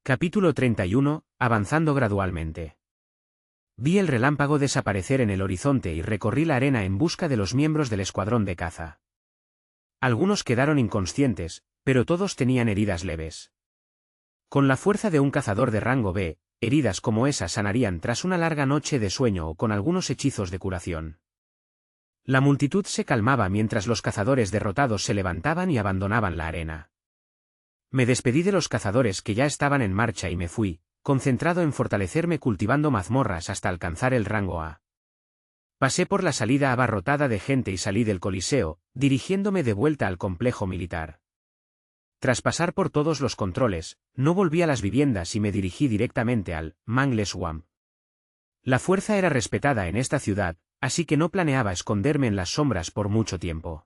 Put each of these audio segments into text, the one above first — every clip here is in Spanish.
Capítulo 31, avanzando gradualmente. Vi el relámpago desaparecer en el horizonte y recorrí la arena en busca de los miembros del escuadrón de caza. Algunos quedaron inconscientes, pero todos tenían heridas leves. Con la fuerza de un cazador de rango B, heridas como esas sanarían tras una larga noche de sueño o con algunos hechizos de curación. La multitud se calmaba mientras los cazadores derrotados se levantaban y abandonaban la arena. Me despedí de los cazadores que ya estaban en marcha y me fui, concentrado en fortalecerme cultivando mazmorras hasta alcanzar el rango A. Pasé por la salida abarrotada de gente y salí del Coliseo, dirigiéndome de vuelta al complejo militar. Tras pasar por todos los controles, no volví a las viviendas y me dirigí directamente al Mangle Swamp. La fuerza era respetada en esta ciudad, así que no planeaba esconderme en las sombras por mucho tiempo.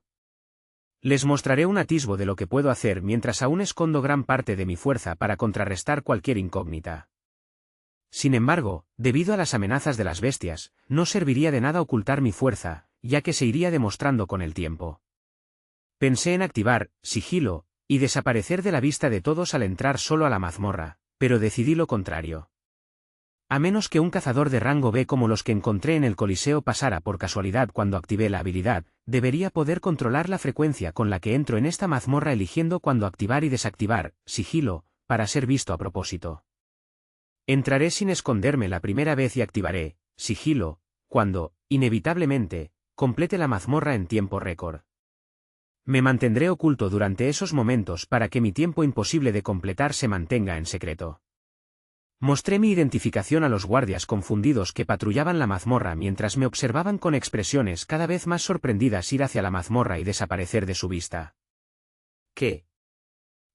Les mostraré un atisbo de lo que puedo hacer mientras aún escondo gran parte de mi fuerza para contrarrestar cualquier incógnita. Sin embargo, debido a las amenazas de las bestias, no serviría de nada ocultar mi fuerza, ya que se iría demostrando con el tiempo. Pensé en activar sigilo y desaparecer de la vista de todos al entrar solo a la mazmorra, pero decidí lo contrario. A menos que un cazador de rango B como los que encontré en el Coliseo pasara por casualidad cuando activé la habilidad, debería poder controlar la frecuencia con la que entro en esta mazmorra eligiendo cuándo activar y desactivar sigilo, para ser visto a propósito. Entraré sin esconderme la primera vez y activaré sigilo cuando, inevitablemente, complete la mazmorra en tiempo récord. Me mantendré oculto durante esos momentos para que mi tiempo imposible de completar se mantenga en secreto. Mostré mi identificación a los guardias confundidos que patrullaban la mazmorra mientras me observaban con expresiones cada vez más sorprendidas ir hacia la mazmorra y desaparecer de su vista. ¿Qué?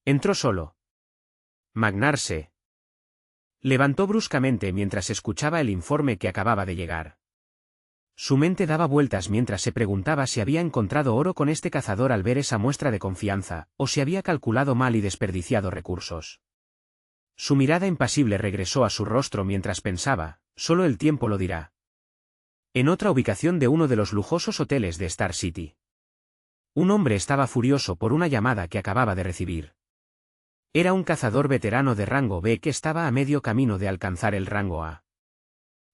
Entró solo. Magnar se levantó bruscamente mientras escuchaba el informe que acababa de llegar. Su mente daba vueltas mientras se preguntaba si había encontrado oro con este cazador al ver esa muestra de confianza, o si había calculado mal y desperdiciado recursos. Su mirada impasible regresó a su rostro mientras pensaba, solo el tiempo lo dirá. En otra ubicación de uno de los lujosos hoteles de Star City. Un hombre estaba furioso por una llamada que acababa de recibir. Era un cazador veterano de rango B que estaba a medio camino de alcanzar el rango A.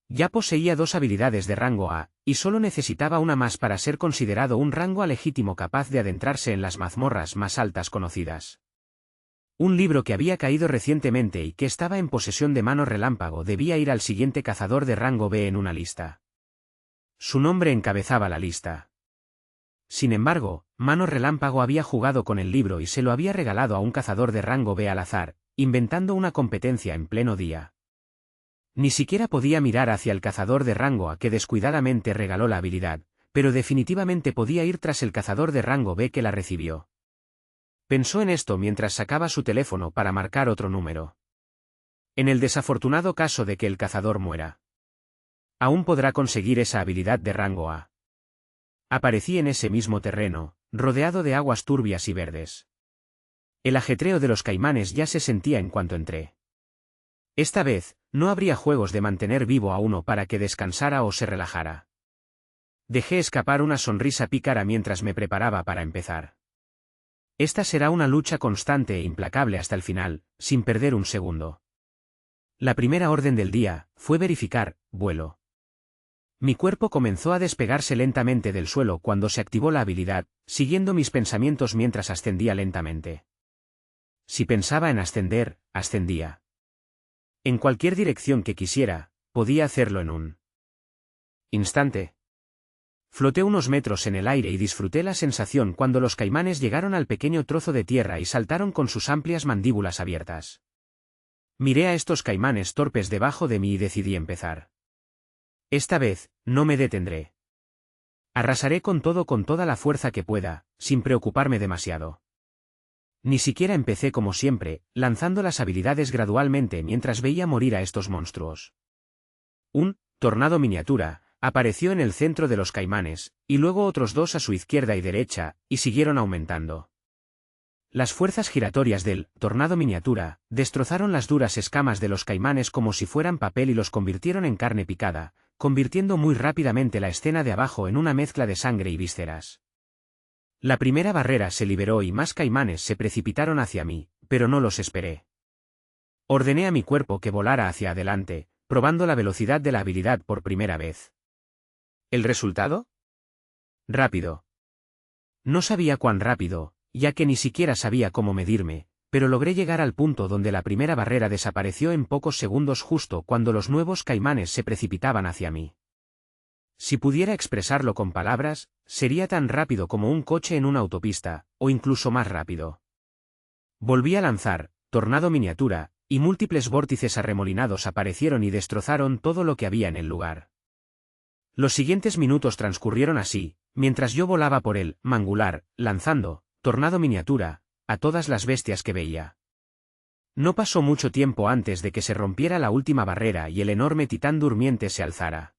Ya poseía 2 habilidades de rango A, y solo necesitaba una más para ser considerado un rango A legítimo capaz de adentrarse en las mazmorras más altas conocidas. Un libro que había caído recientemente y que estaba en posesión de Mano Relámpago debía ir al siguiente cazador de rango B en una lista. Su nombre encabezaba la lista. Sin embargo, Mano Relámpago había jugado con el libro y se lo había regalado a un cazador de rango B al azar, inventando una competencia en pleno día. Ni siquiera podía mirar hacia el cazador de rango A que descuidadamente regaló la habilidad, pero definitivamente podía ir tras el cazador de rango B que la recibió. Pensó en esto mientras sacaba su teléfono para marcar otro número. En el desafortunado caso de que el cazador muera, aún podrá conseguir esa habilidad de rango A. Aparecí en ese mismo terreno, rodeado de aguas turbias y verdes. El ajetreo de los caimanes ya se sentía en cuanto entré. Esta vez, no habría juegos de mantener vivo a uno para que descansara o se relajara. Dejé escapar una sonrisa pícara mientras me preparaba para empezar. Esta será una lucha constante e implacable hasta el final, sin perder un segundo. La primera orden del día fue verificar vuelo. Mi cuerpo comenzó a despegarse lentamente del suelo cuando se activó la habilidad, siguiendo mis pensamientos mientras ascendía lentamente. Si pensaba en ascender, ascendía. En cualquier dirección que quisiera, podía hacerlo en un instante. Floté unos metros en el aire y disfruté la sensación cuando los caimanes llegaron al pequeño trozo de tierra y saltaron con sus amplias mandíbulas abiertas. Miré a estos caimanes torpes debajo de mí y decidí empezar. Esta vez, no me detendré. Arrasaré con toda la fuerza que pueda, sin preocuparme demasiado. Ni siquiera empecé como siempre, lanzando las habilidades gradualmente mientras veía morir a estos monstruos. Un tornado miniatura apareció en el centro de los caimanes, y luego otros 2 a su izquierda y derecha, y siguieron aumentando. Las fuerzas giratorias del tornado miniatura destrozaron las duras escamas de los caimanes como si fueran papel y los convirtieron en carne picada, convirtiendo muy rápidamente la escena de abajo en una mezcla de sangre y vísceras. La primera barrera se liberó y más caimanes se precipitaron hacia mí, pero no los esperé. Ordené a mi cuerpo que volara hacia adelante, probando la velocidad de la habilidad por primera vez. ¿El resultado? Rápido. No sabía cuán rápido, ya que ni siquiera sabía cómo medirme, pero logré llegar al punto donde la primera barrera desapareció en pocos segundos justo cuando los nuevos caimanes se precipitaban hacia mí. Si pudiera expresarlo con palabras, sería tan rápido como un coche en una autopista, o incluso más rápido. Volví a lanzar, tornado miniatura, y múltiples vórtices arremolinados aparecieron y destrozaron todo lo que había en el lugar. Los siguientes minutos transcurrieron así, mientras yo volaba por el mangular, lanzando, tornado miniatura, a todas las bestias que veía. No pasó mucho tiempo antes de que se rompiera la última barrera y el enorme titán durmiente se alzara.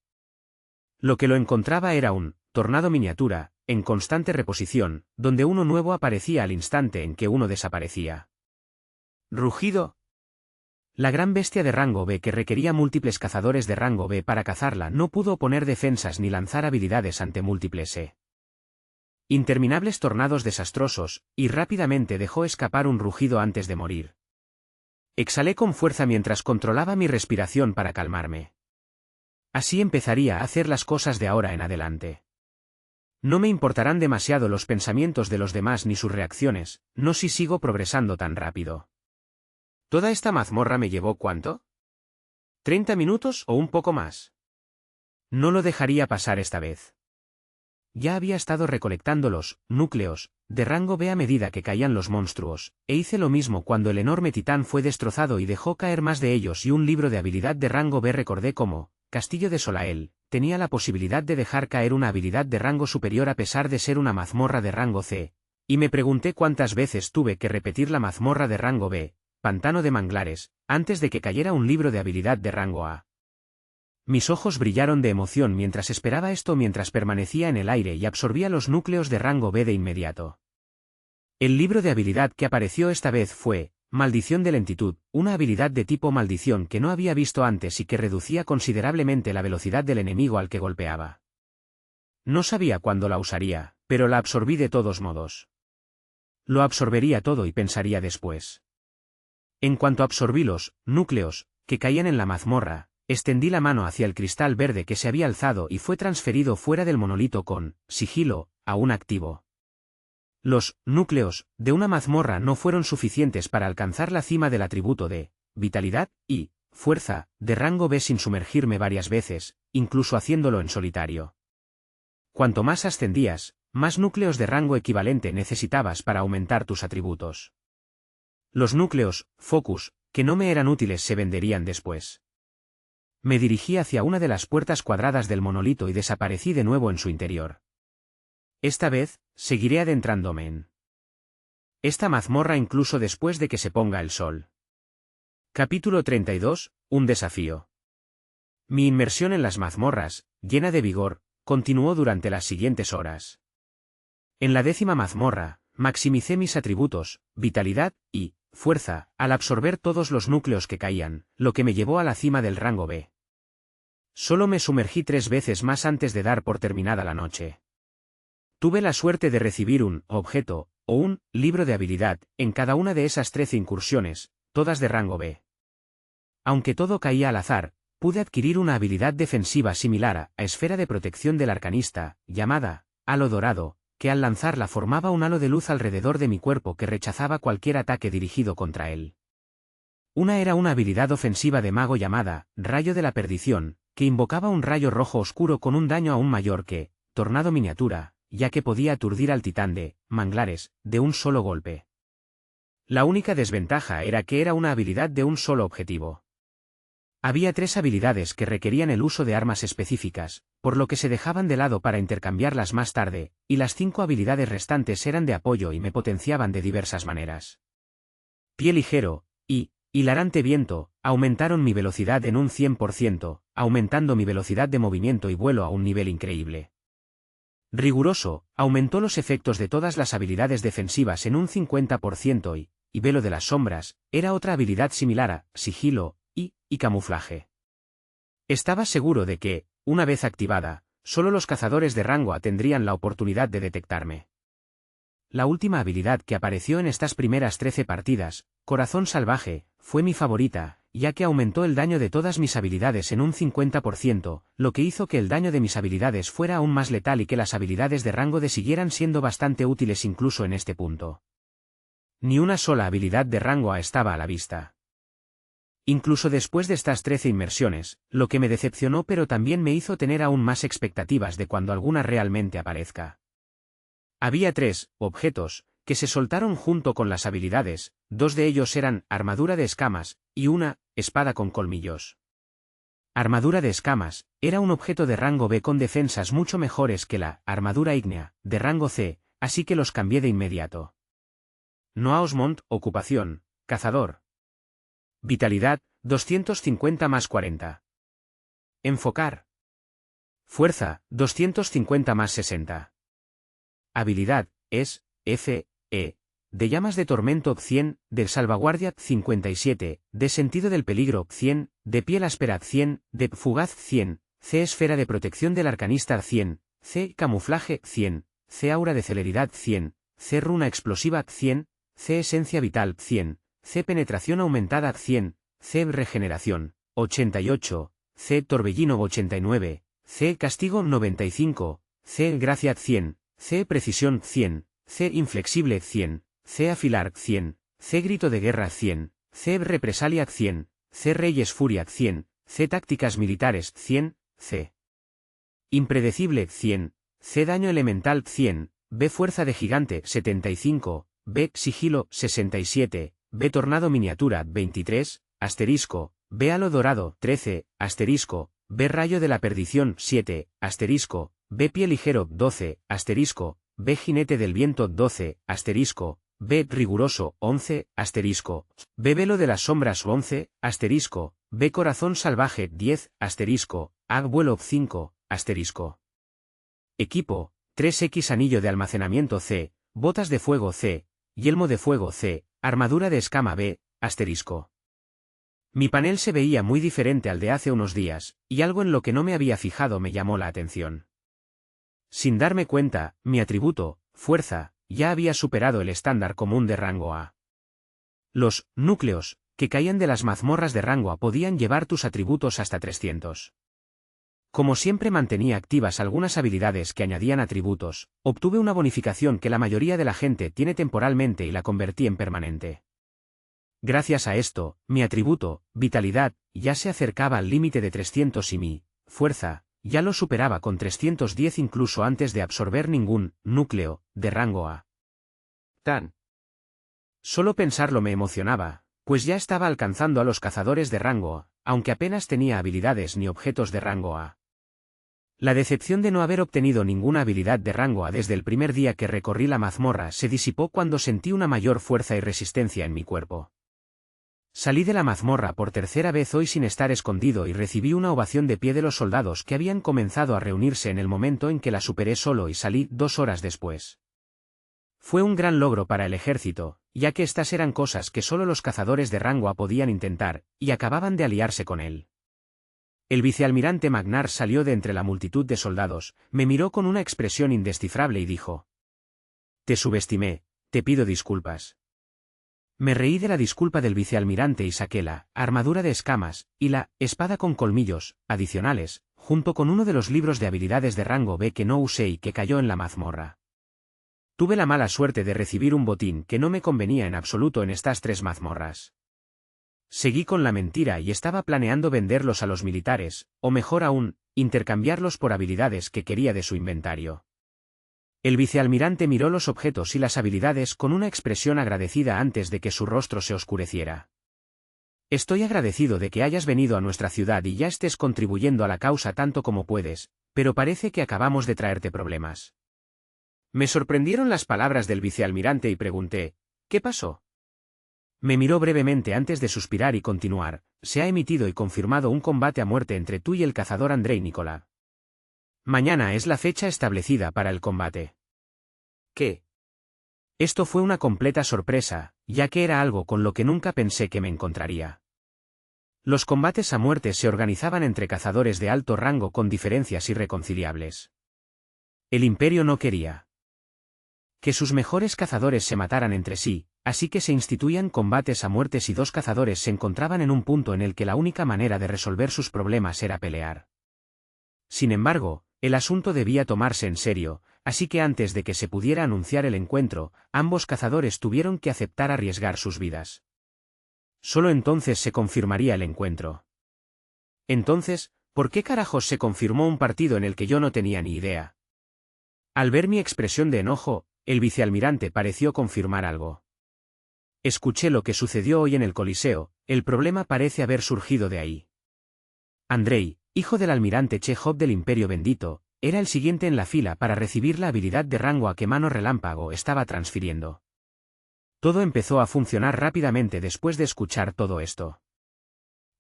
Lo que lo encontraba era un tornado miniatura, en constante reposición, donde uno nuevo aparecía al instante en que uno desaparecía. Rugido. La gran bestia de rango B que requería múltiples cazadores de rango B para cazarla no pudo oponer defensas ni lanzar habilidades ante múltiples interminables tornados desastrosos, y rápidamente dejó escapar un rugido antes de morir. Exhalé con fuerza mientras controlaba mi respiración para calmarme. Así empezaría a hacer las cosas de ahora en adelante. No me importarán demasiado los pensamientos de los demás ni sus reacciones, no si sigo progresando tan rápido. ¿Toda esta mazmorra me llevó cuánto? ¿30 minutos o un poco más? No lo dejaría pasar esta vez. Ya había estado recolectando los núcleos de rango B a medida que caían los monstruos, e hice lo mismo cuando el enorme titán fue destrozado y dejó caer más de ellos y un libro de habilidad de rango B. Recordé cómo Castillo de Solael tenía la posibilidad de dejar caer una habilidad de rango superior a pesar de ser una mazmorra de rango C, y me pregunté cuántas veces tuve que repetir la mazmorra de rango B, Pantano de Manglares, antes de que cayera un libro de habilidad de rango A. Mis ojos brillaron de emoción mientras esperaba esto mientras permanecía en el aire y absorbía los núcleos de rango B de inmediato. El libro de habilidad que apareció esta vez fue Maldición de Lentitud, una habilidad de tipo maldición que no había visto antes y que reducía considerablemente la velocidad del enemigo al que golpeaba. No sabía cuándo la usaría, pero la absorbí de todos modos. Lo absorbería todo y pensaría después. En cuanto absorbí los núcleos que caían en la mazmorra, extendí la mano hacia el cristal verde que se había alzado y fue transferido fuera del monolito con sigilo, aún activo. Los núcleos de una mazmorra no fueron suficientes para alcanzar la cima del atributo de vitalidad y fuerza de rango B sin sumergirme varias veces, incluso haciéndolo en solitario. Cuanto más ascendías, más núcleos de rango equivalente necesitabas para aumentar tus atributos. Los núcleos focus, que no me eran útiles, se venderían después. Me dirigí hacia una de las puertas cuadradas del monolito y desaparecí de nuevo en su interior. Esta vez, seguiré adentrándome en esta mazmorra incluso después de que se ponga el sol. Capítulo 32, un desafío. Mi inmersión en las mazmorras, llena de vigor, continuó durante las siguientes horas. En la 10ª mazmorra, maximicé mis atributos, vitalidad y fuerza, al absorber todos los núcleos que caían, lo que me llevó a la cima del rango B. Solo me sumergí 3 veces más antes de dar por terminada la noche. Tuve la suerte de recibir un objeto, o un libro de habilidad, en cada una de esas 13 incursiones, todas de rango B. Aunque todo caía al azar, pude adquirir una habilidad defensiva similar a Esfera de Protección del Arcanista, llamada Halo Dorado, que al lanzarla formaba un halo de luz alrededor de mi cuerpo que rechazaba cualquier ataque dirigido contra él. Una era una habilidad ofensiva de mago llamada Rayo de la Perdición, que invocaba un rayo rojo oscuro con un daño aún mayor que Tornado Miniatura, ya que podía aturdir al titán de Manglares de un solo golpe. La única desventaja era que era una habilidad de un solo objetivo. Había 3 habilidades que requerían el uso de armas específicas, por lo que se dejaban de lado para intercambiarlas más tarde, y las 5 habilidades restantes eran de apoyo y me potenciaban de diversas maneras. Pie ligero y hilarante viento aumentaron mi velocidad en un 100%, aumentando mi velocidad de movimiento y vuelo a un nivel increíble. Riguroso aumentó los efectos de todas las habilidades defensivas en un 50% y velo de las sombras era otra habilidad similar a sigilo y camuflaje. Estaba seguro de que, una vez activada, solo los cazadores de rango A tendrían la oportunidad de detectarme. La última habilidad que apareció en estas primeras 13 partidas Corazón salvaje, fue mi favorita, ya que aumentó el daño de todas mis habilidades en un 50%, lo que hizo que el daño de mis habilidades fuera aún más letal y que las habilidades de rango D siguieran siendo bastante útiles incluso en este punto. Ni una sola habilidad de rango A estaba a la vista. Incluso después de estas 13 inmersiones, lo que me decepcionó pero también me hizo tener aún más expectativas de cuando alguna realmente aparezca. Había 3 objetos que se soltaron junto con las habilidades, 2 de ellos eran armadura de escamas, y una espada con colmillos. Armadura de escamas, era un objeto de rango B con defensas mucho mejores que la armadura ígnea, de rango C, así que los cambié de inmediato. Noaosmont, ocupación, cazador. Vitalidad, 250 más 40. Enfocar. Fuerza, 250 más 60. Habilidad, es, F, E. De llamas de tormento 100, de salvaguardia 57, de sentido del peligro 100, de piel áspera 100, de fugaz 100, C esfera de protección del arcanista 100, C camuflaje 100, C aura de celeridad 100, C runa explosiva 100, C esencia vital 100, C penetración aumentada 100, C regeneración 88, C torbellino 89, C castigo 95, C gracia 100, C precisión 100, C inflexible 100, C afilar 100, C grito de guerra 100, C represalia 100, C reyes furia 100, C tácticas militares 100, C impredecible 100, C daño elemental 100, B fuerza de gigante 75, B sigilo 67, B tornado miniatura 23, asterisco, B halo dorado 13, asterisco, B rayo de la perdición 7, asterisco, B pie ligero 12, asterisco, B jinete del viento 12, asterisco, B riguroso 11, asterisco, B velo de las sombras 11, asterisco, B corazón salvaje 10, asterisco, A vuelo 5, asterisco. Equipo, 3X anillo de almacenamiento C, botas de fuego C, yelmo de fuego C, armadura de escama B, asterisco. Mi panel se veía muy diferente al de hace unos días, y algo en lo que no me había fijado me llamó la atención. Sin darme cuenta, mi atributo, fuerza, ya había superado el estándar común de rango A. Los núcleos que caían de las mazmorras de rango A podían llevar tus atributos hasta 300. Como siempre mantenía activas algunas habilidades que añadían atributos, obtuve una bonificación que la mayoría de la gente tiene temporalmente y la convertí en permanente. Gracias a esto, mi atributo, vitalidad, ya se acercaba al límite de 300 y mi fuerza ya lo superaba con 310 incluso antes de absorber ningún núcleo de rango A. Solo pensarlo me emocionaba, pues ya estaba alcanzando a los cazadores de rango A, aunque apenas tenía habilidades ni objetos de rango A. La decepción de no haber obtenido ninguna habilidad de rango A desde el primer día que recorrí la mazmorra se disipó cuando sentí una mayor fuerza y resistencia en mi cuerpo. Salí de la mazmorra por tercera vez hoy sin estar escondido y recibí una ovación de pie de los soldados que habían comenzado a reunirse en el momento en que la superé solo y salí 2 horas después. Fue un gran logro para el ejército, ya que estas eran cosas que solo los cazadores de rango A podían intentar, y acababan de aliarse con él. El vicealmirante Magnar salió de entre la multitud de soldados, me miró con una expresión indescifrable y dijo: «Te subestimé, te pido disculpas». Me reí de la disculpa del vicealmirante y saqué la armadura de escamas y la espada con colmillos adicionales, junto con uno de los libros de habilidades de rango B que no usé y que cayó en la mazmorra. Tuve la mala suerte de recibir un botín que no me convenía en absoluto en estas 3 mazmorras. Seguí con la mentira y estaba planeando venderlos a los militares, o mejor aún, intercambiarlos por habilidades que quería de su inventario. El vicealmirante miró los objetos y las habilidades con una expresión agradecida antes de que su rostro se oscureciera. «Estoy agradecido de que hayas venido a nuestra ciudad y ya estés contribuyendo a la causa tanto como puedes, pero parece que acabamos de traerte problemas». Me sorprendieron las palabras del vicealmirante y pregunté: «¿Qué pasó?». Me miró brevemente antes de suspirar y continuar: «Se ha emitido y confirmado un combate a muerte entre tú y el cazador Andrei Nikolá. Mañana es la fecha establecida para el combate». ¿Qué? Esto fue una completa sorpresa, ya que era algo con lo que nunca pensé que me encontraría. Los combates a muerte se organizaban entre cazadores de alto rango con diferencias irreconciliables. El Imperio no quería que sus mejores cazadores se mataran entre sí, así que se instituían combates a muerte si dos cazadores se encontraban en un punto en el que la única manera de resolver sus problemas era pelear. Sin embargo, el asunto debía tomarse en serio, así que antes de que se pudiera anunciar el encuentro, ambos cazadores tuvieron que aceptar arriesgar sus vidas. Solo entonces se confirmaría el encuentro. Entonces, ¿por qué carajos se confirmó un partido en el que yo no tenía ni idea? Al ver mi expresión de enojo, el vicealmirante pareció confirmar algo. Escuché lo que sucedió hoy en el Coliseo, el problema parece haber surgido de ahí. Andrei, hijo del almirante Chejov del Imperio Bendito, era el siguiente en la fila para recibir la habilidad de rango a que Mano Relámpago estaba transfiriendo. Todo empezó a funcionar rápidamente después de escuchar todo esto.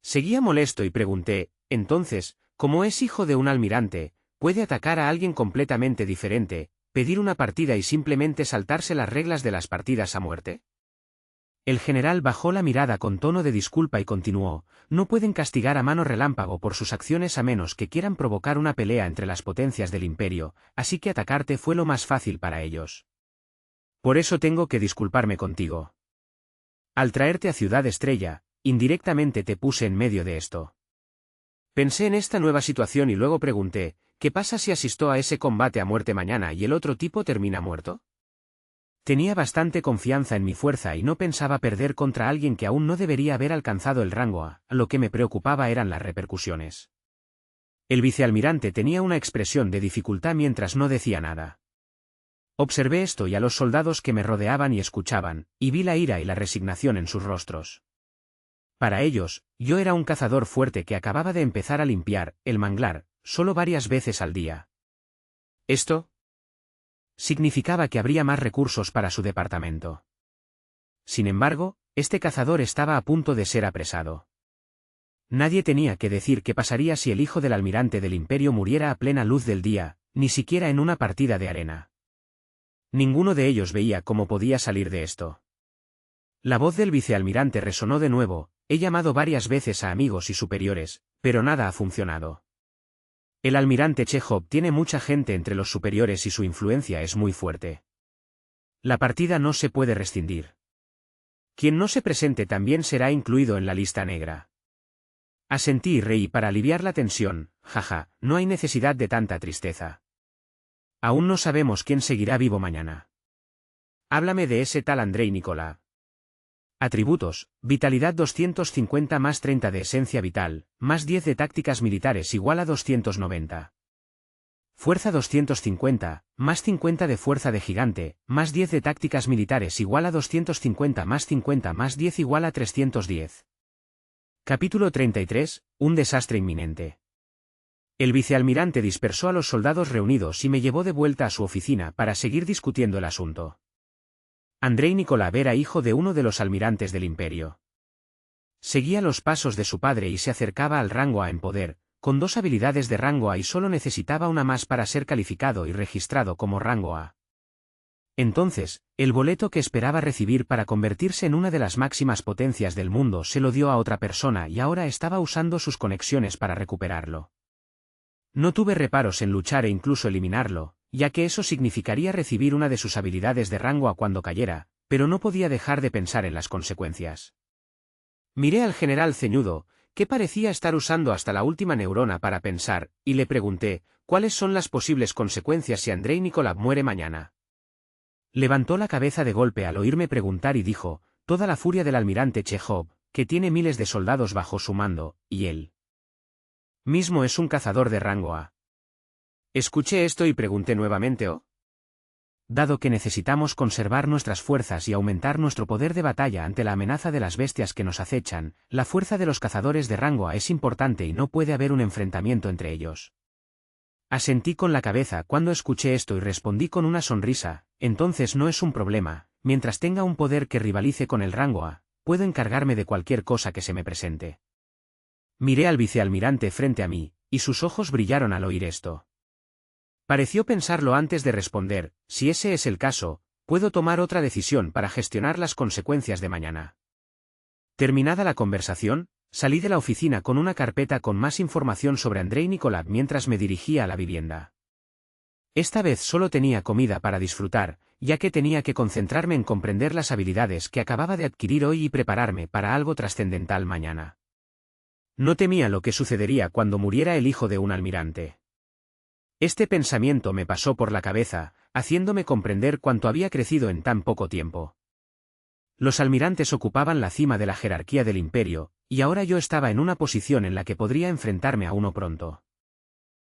Seguía molesto y pregunté, entonces, como es hijo de un almirante, ¿puede atacar a alguien completamente diferente, pedir una partida y simplemente saltarse las reglas de las partidas a muerte? El general bajó la mirada con tono de disculpa y continuó, no pueden castigar a Mano Relámpago por sus acciones a menos que quieran provocar una pelea entre las potencias del imperio, así que atacarte fue lo más fácil para ellos. Por eso tengo que disculparme contigo. Al traerte a Ciudad Estrella, indirectamente te puse en medio de esto. Pensé en esta nueva situación y luego pregunté, ¿qué pasa si asisto a ese combate a muerte mañana y el otro tipo termina muerto? Tenía bastante confianza en mi fuerza y no pensaba perder contra alguien que aún no debería haber alcanzado el rango A, lo que me preocupaba eran las repercusiones. El vicealmirante tenía una expresión de dificultad mientras no decía nada. Observé esto y a los soldados que me rodeaban y escuchaban, y vi la ira y la resignación en sus rostros. Para ellos, yo era un cazador fuerte que acababa de empezar a limpiar el manglar, solo varias veces al día. Esto significaba que habría más recursos para su departamento. Sin embargo, este cazador estaba a punto de ser apresado. Nadie tenía que decir qué pasaría si el hijo del almirante del imperio muriera a plena luz del día, ni siquiera en una partida de arena. Ninguno de ellos veía cómo podía salir de esto. La voz del vicealmirante resonó de nuevo, he llamado varias veces a amigos y superiores, pero nada ha funcionado. El almirante Chejov tiene mucha gente entre los superiores y su influencia es muy fuerte. La partida no se puede rescindir. Quien no se presente también será incluido en la lista negra. Asentí y reí para aliviar la tensión, jaja, no hay necesidad de tanta tristeza. Aún no sabemos quién seguirá vivo mañana. Háblame de ese tal Andrei Nikolá. Atributos, vitalidad 250 más 30 de esencia vital, más 10 de tácticas militares igual a 290. Fuerza 250, más 50 de fuerza de gigante, más 10 de tácticas militares igual a 250 más 50 más 10 igual a 310. Capítulo 33, un desastre inminente. El vicealmirante dispersó a los soldados reunidos y me llevó de vuelta a su oficina para seguir discutiendo el asunto. Andrei Nikolá era hijo de uno de los almirantes del imperio. Seguía los pasos de su padre y se acercaba al rango A en poder, con 2 habilidades de rango A y solo necesitaba una más para ser calificado y registrado como rango A. Entonces, el boleto que esperaba recibir para convertirse en una de las máximas potencias del mundo se lo dio a otra persona y ahora estaba usando sus conexiones para recuperarlo. No tuve reparos en luchar e incluso eliminarlo, ya que eso significaría recibir una de sus habilidades de rango A cuando cayera, pero no podía dejar de pensar en las consecuencias. Miré al general ceñudo, que parecía estar usando hasta la última neurona para pensar, y le pregunté, ¿cuáles son las posibles consecuencias si Andrei Nikolá muere mañana? Levantó la cabeza de golpe al oírme preguntar y dijo, toda la furia del almirante Chejov, que tiene miles de soldados bajo su mando, y él mismo es un cazador de rango A. Escuché esto y pregunté nuevamente, dado que necesitamos conservar nuestras fuerzas y aumentar nuestro poder de batalla ante la amenaza de las bestias que nos acechan, la fuerza de los cazadores de rango A es importante y no puede haber un enfrentamiento entre ellos. Asentí con la cabeza cuando escuché esto y respondí con una sonrisa, entonces no es un problema, mientras tenga un poder que rivalice con el rango A, puedo encargarme de cualquier cosa que se me presente. Miré al vicealmirante frente a mí, y sus ojos brillaron al oír esto. Pareció pensarlo antes de responder, si ese es el caso, puedo tomar otra decisión para gestionar las consecuencias de mañana. Terminada la conversación, salí de la oficina con una carpeta con más información sobre Andrei Nikolá mientras me dirigía a la vivienda. Esta vez solo tenía comida para disfrutar, ya que tenía que concentrarme en comprender las habilidades que acababa de adquirir hoy y prepararme para algo trascendental mañana. No temía lo que sucedería cuando muriera el hijo de un almirante. Este pensamiento me pasó por la cabeza, haciéndome comprender cuánto había crecido en tan poco tiempo. Los almirantes ocupaban la cima de la jerarquía del imperio, y ahora yo estaba en una posición en la que podría enfrentarme a uno pronto.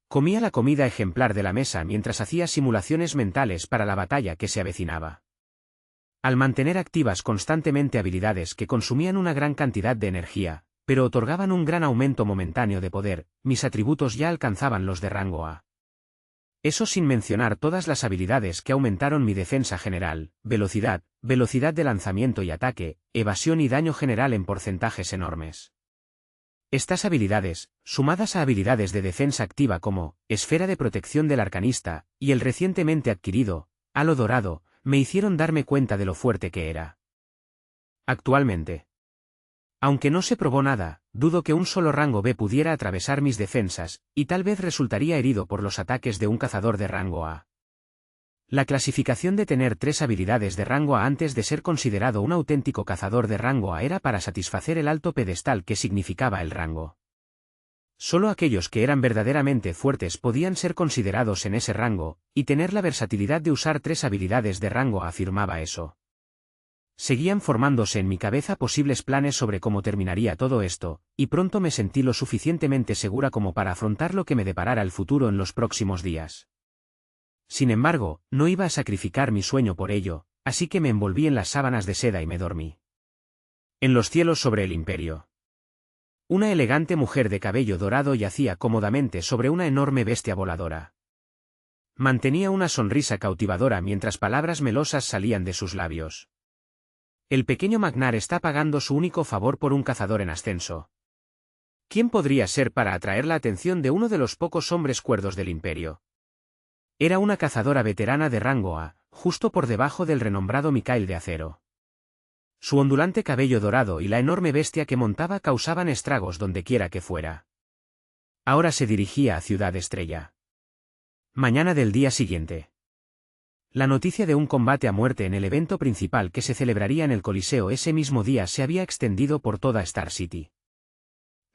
Comía la comida ejemplar de la mesa mientras hacía simulaciones mentales para la batalla que se avecinaba. Al mantener activas constantemente habilidades que consumían una gran cantidad de energía, pero otorgaban un gran aumento momentáneo de poder, mis atributos ya alcanzaban los de rango A. Eso sin mencionar todas las habilidades que aumentaron mi defensa general, velocidad de lanzamiento y ataque, evasión y daño general en porcentajes enormes. Estas habilidades, sumadas a habilidades de defensa activa como esfera de protección del arcanista y el recientemente adquirido halo dorado, me hicieron darme cuenta de lo fuerte que era. Actualmente, aunque no se probó nada, dudo que un solo rango B pudiera atravesar mis defensas, y tal vez resultaría herido por los ataques de un cazador de rango A. La clasificación de tener 3 habilidades de rango A antes de ser considerado un auténtico cazador de rango A era para satisfacer el alto pedestal que significaba el rango. Solo aquellos que eran verdaderamente fuertes podían ser considerados en ese rango, y tener la versatilidad de usar 3 habilidades de rango A afirmaba eso. Seguían formándose en mi cabeza posibles planes sobre cómo terminaría todo esto, y pronto me sentí lo suficientemente segura como para afrontar lo que me deparara el futuro en los próximos días. Sin embargo, no iba a sacrificar mi sueño por ello, así que me envolví en las sábanas de seda y me dormí. En los cielos sobre el imperio. Una elegante mujer de cabello dorado yacía cómodamente sobre una enorme bestia voladora. Mantenía una sonrisa cautivadora mientras palabras melosas salían de sus labios. El pequeño Magnar está pagando su único favor por un cazador en ascenso. ¿Quién podría ser para atraer la atención de uno de los pocos hombres cuerdos del imperio? Era una cazadora veterana de rango A, justo por debajo del renombrado Mikhail de Acero. Su ondulante cabello dorado y la enorme bestia que montaba causaban estragos dondequiera que fuera. Ahora se dirigía a Ciudad Estrella. Mañana del día siguiente. La noticia de un combate a muerte en el evento principal que se celebraría en el Coliseo ese mismo día se había extendido por toda Star City.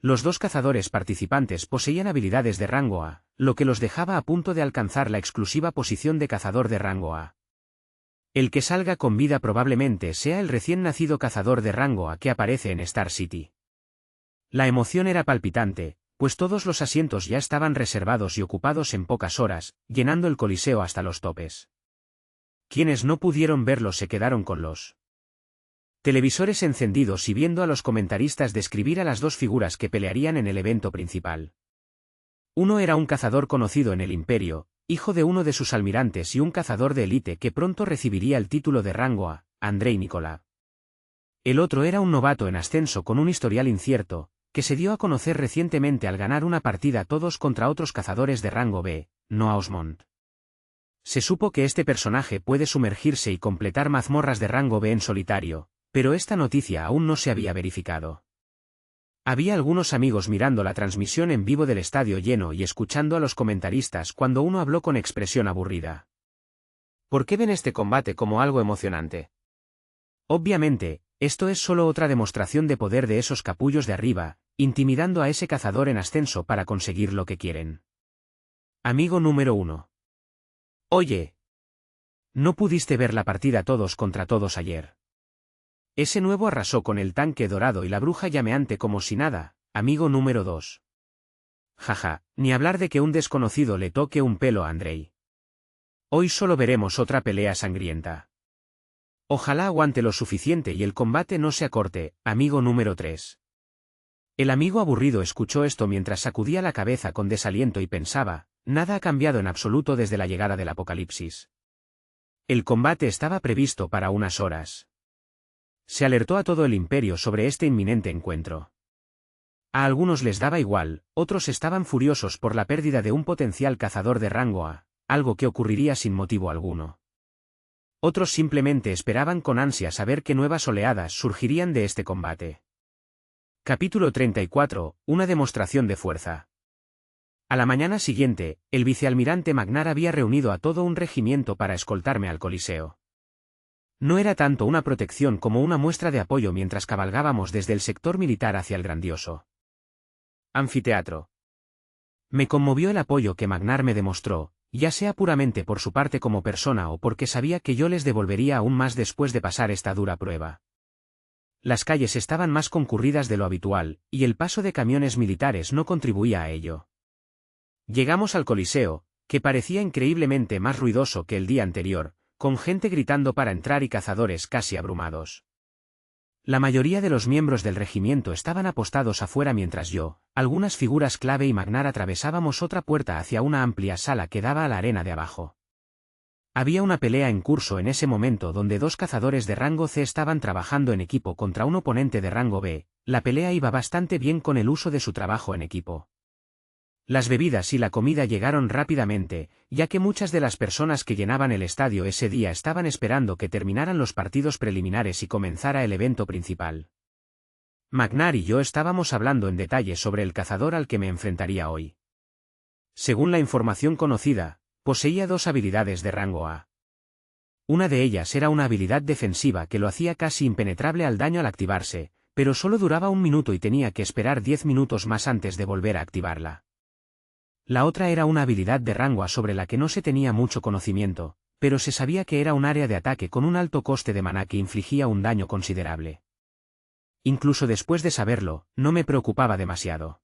Los 2 cazadores participantes poseían habilidades de rango A, lo que los dejaba a punto de alcanzar la exclusiva posición de cazador de rango A. El que salga con vida probablemente sea el recién nacido cazador de rango A que aparece en Star City. La emoción era palpitante, pues todos los asientos ya estaban reservados y ocupados en pocas horas, llenando el Coliseo hasta los topes. Quienes no pudieron verlo se quedaron con los televisores encendidos y viendo a los comentaristas describir a las 2 figuras que pelearían en el evento principal. Uno era un cazador conocido en el imperio, hijo de uno de sus almirantes y un cazador de élite que pronto recibiría el título de rango A, Andrei Nikolov. El otro era un novato en ascenso con un historial incierto, que se dio a conocer recientemente al ganar una partida todos contra otros cazadores de rango B, Noah Osmond. Se supo que este personaje puede sumergirse y completar mazmorras de rango B en solitario, pero esta noticia aún no se había verificado. Había algunos amigos mirando la transmisión en vivo del estadio lleno y escuchando a los comentaristas cuando uno habló con expresión aburrida. ¿Por qué ven este combate como algo emocionante? Obviamente, esto es solo otra demostración de poder de esos capullos de arriba, intimidando a ese cazador en ascenso para conseguir lo que quieren. Amigo número 1. Oye. ¿No pudiste ver la partida todos contra todos ayer? Ese nuevo arrasó con el tanque dorado y la bruja llameante como si nada, amigo número 2. Jaja, ni hablar de que un desconocido le toque un pelo a Andrei. Hoy solo veremos otra pelea sangrienta. Ojalá aguante lo suficiente y el combate no se acorte, amigo número 3. El amigo aburrido escuchó esto mientras sacudía la cabeza con desaliento y pensaba, nada ha cambiado en absoluto desde la llegada del apocalipsis. El combate estaba previsto para unas horas. Se alertó a todo el imperio sobre este inminente encuentro. A algunos les daba igual, otros estaban furiosos por la pérdida de un potencial cazador de rango A, algo que ocurriría sin motivo alguno. Otros simplemente esperaban con ansia saber qué nuevas oleadas surgirían de este combate. Capítulo 34, una demostración de fuerza. A la mañana siguiente, el vicealmirante Magnar había reunido a todo un regimiento para escoltarme al Coliseo. No era tanto una protección como una muestra de apoyo mientras cabalgábamos desde el sector militar hacia el grandioso anfiteatro. Me conmovió el apoyo que Magnar me demostró, ya sea puramente por su parte como persona o porque sabía que yo les devolvería aún más después de pasar esta dura prueba. Las calles estaban más concurridas de lo habitual, y el paso de camiones militares no contribuía a ello. Llegamos al Coliseo, que parecía increíblemente más ruidoso que el día anterior, con gente gritando para entrar y cazadores casi abrumados. La mayoría de los miembros del regimiento estaban apostados afuera mientras yo, algunas figuras clave y Magnar atravesábamos otra puerta hacia una amplia sala que daba a la arena de abajo. Había una pelea en curso en ese momento donde dos cazadores de rango C estaban trabajando en equipo contra un oponente de rango B. La pelea iba bastante bien con el uso de su trabajo en equipo. Las bebidas y la comida llegaron rápidamente, ya que muchas de las personas que llenaban el estadio ese día estaban esperando que terminaran los partidos preliminares y comenzara el evento principal. Magnar y yo estábamos hablando en detalle sobre el cazador al que me enfrentaría hoy. Según la información conocida, poseía dos habilidades de rango A. Una de ellas era una habilidad defensiva que lo hacía casi impenetrable al daño al activarse, pero solo duraba 1 minuto y tenía que esperar 10 minutos más antes de volver a activarla. La otra era una habilidad de rango A sobre la que no se tenía mucho conocimiento, pero se sabía que era un área de ataque con un alto coste de maná que infligía un daño considerable. Incluso después de saberlo, no me preocupaba demasiado.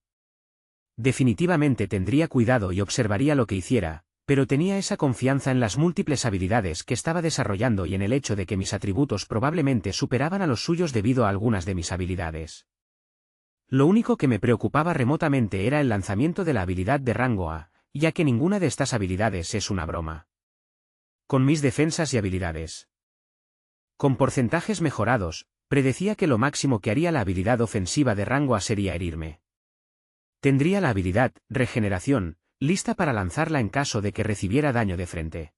Definitivamente tendría cuidado y observaría lo que hiciera, pero tenía esa confianza en las múltiples habilidades que estaba desarrollando y en el hecho de que mis atributos probablemente superaban a los suyos debido a algunas de mis habilidades. Lo único que me preocupaba remotamente era el lanzamiento de la habilidad de rango A, ya que ninguna de estas habilidades es una broma. Con mis defensas y habilidades. Con porcentajes mejorados, predecía que lo máximo que haría la habilidad ofensiva de rango A sería herirme. Tendría la habilidad, regeneración, lista para lanzarla en caso de que recibiera daño de frente.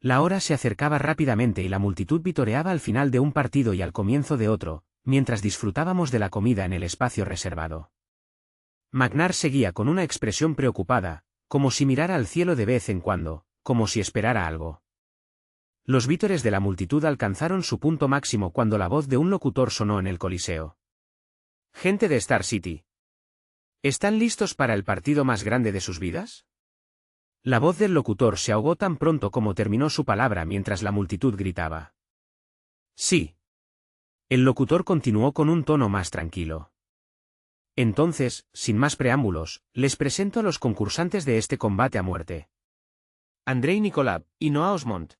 La hora se acercaba rápidamente y la multitud vitoreaba al final de un partido y al comienzo de otro, mientras disfrutábamos de la comida en el espacio reservado. Magnar seguía con una expresión preocupada, como si mirara al cielo de vez en cuando, como si esperara algo. Los vítores de la multitud alcanzaron su punto máximo cuando la voz de un locutor sonó en el Coliseo. «Gente de Star City. ¿Están listos para el partido más grande de sus vidas?» La voz del locutor se ahogó tan pronto como terminó su palabra mientras la multitud gritaba. «Sí». El locutor continuó con un tono más tranquilo. Entonces, sin más preámbulos, les presento a los concursantes de este combate a muerte. Andrei Nikolab y Noah Osmond.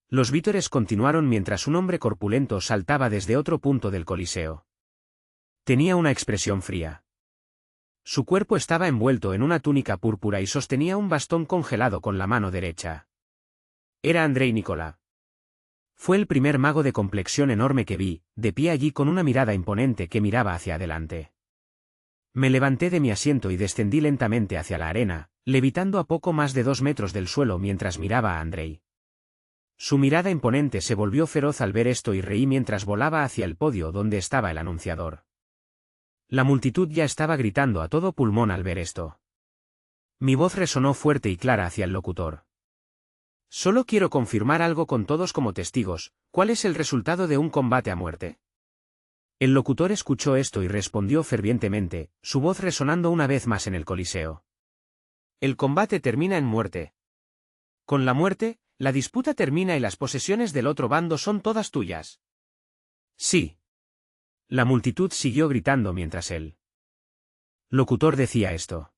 Los vítores continuaron mientras un hombre corpulento saltaba desde otro punto del Coliseo. Tenía una expresión fría. Su cuerpo estaba envuelto en una túnica púrpura y sostenía un bastón congelado con la mano derecha. Era Andrei Nikolab. Fue el primer mago de complexión enorme que vi, de pie allí con una mirada imponente que miraba hacia adelante. Me levanté de mi asiento y descendí lentamente hacia la arena, levitando a poco más de 2 metros del suelo mientras miraba a Andrei. Su mirada imponente se volvió feroz al ver esto y reí mientras volaba hacia el podio donde estaba el anunciador. La multitud ya estaba gritando a todo pulmón al ver esto. Mi voz resonó fuerte y clara hacia el locutor. Solo quiero confirmar algo con todos como testigos, ¿cuál es el resultado de un combate a muerte? El locutor escuchó esto y respondió fervientemente, su voz resonando una vez más en el Coliseo. El combate termina en muerte. Con la muerte, la disputa termina y las posesiones del otro bando son todas tuyas. Sí. La multitud siguió gritando mientras el locutor decía esto.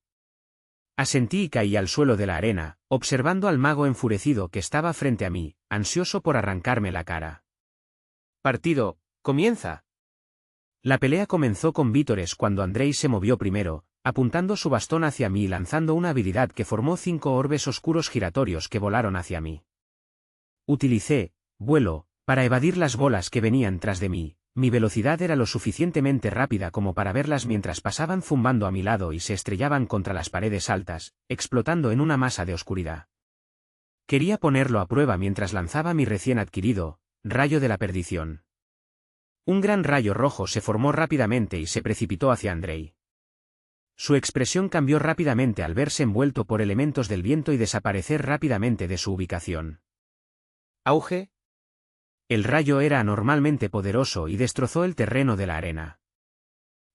Asentí y caí al suelo de la arena, observando al mago enfurecido que estaba frente a mí, ansioso por arrancarme la cara. Partido, comienza. La pelea comenzó con vítores cuando Andrei se movió primero, apuntando su bastón hacia mí y lanzando una habilidad que formó 5 orbes oscuros giratorios que volaron hacia mí. Utilicé, vuelo, para evadir las bolas que venían tras de mí. Mi velocidad era lo suficientemente rápida como para verlas mientras pasaban zumbando a mi lado y se estrellaban contra las paredes altas, explotando en una masa de oscuridad. Quería ponerlo a prueba mientras lanzaba mi recién adquirido rayo de la perdición. Un gran rayo rojo se formó rápidamente y se precipitó hacia Andrei. Su expresión cambió rápidamente al verse envuelto por elementos del viento y desaparecer rápidamente de su ubicación. Auge. El rayo era anormalmente poderoso y destrozó el terreno de la arena.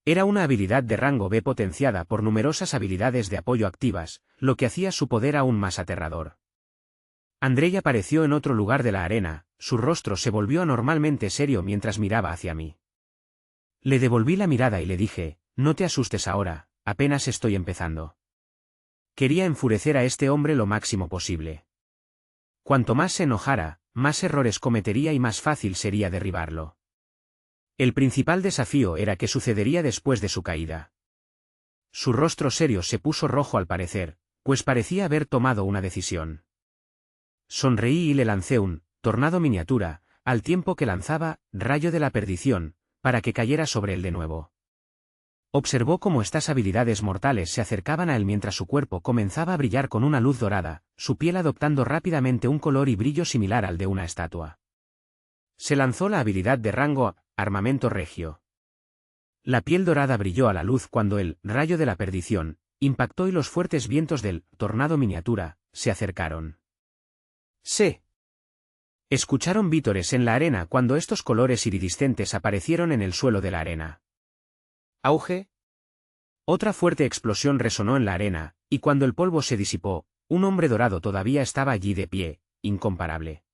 Era una habilidad de rango B potenciada por numerosas habilidades de apoyo activas, lo que hacía su poder aún más aterrador. Andrei apareció en otro lugar de la arena, su rostro se volvió anormalmente serio mientras miraba hacia mí. Le devolví la mirada y le dije, no te asustes ahora, apenas estoy empezando. Quería enfurecer a este hombre lo máximo posible. Cuanto más se enojara, más errores cometería y más fácil sería derribarlo. El principal desafío era qué sucedería después de su caída. Su rostro serio se puso rojo al parecer, pues parecía haber tomado una decisión. Sonreí y le lancé un tornado miniatura, al tiempo que lanzaba rayo de la perdición, para que cayera sobre él de nuevo. Observó cómo estas habilidades mortales se acercaban a él mientras su cuerpo comenzaba a brillar con una luz dorada, su piel adoptando rápidamente un color y brillo similar al de una estatua. Se lanzó la habilidad de rango Armamento Regio. La piel dorada brilló a la luz cuando el rayo de la perdición impactó y los fuertes vientos del tornado miniatura se acercaron. ¡Sí! Escucharon vítores en la arena cuando estos colores iridiscentes aparecieron en el suelo de la arena. ¡Auge! Otra fuerte explosión resonó en la arena, y cuando el polvo se disipó, un hombre dorado todavía estaba allí de pie, incomparable.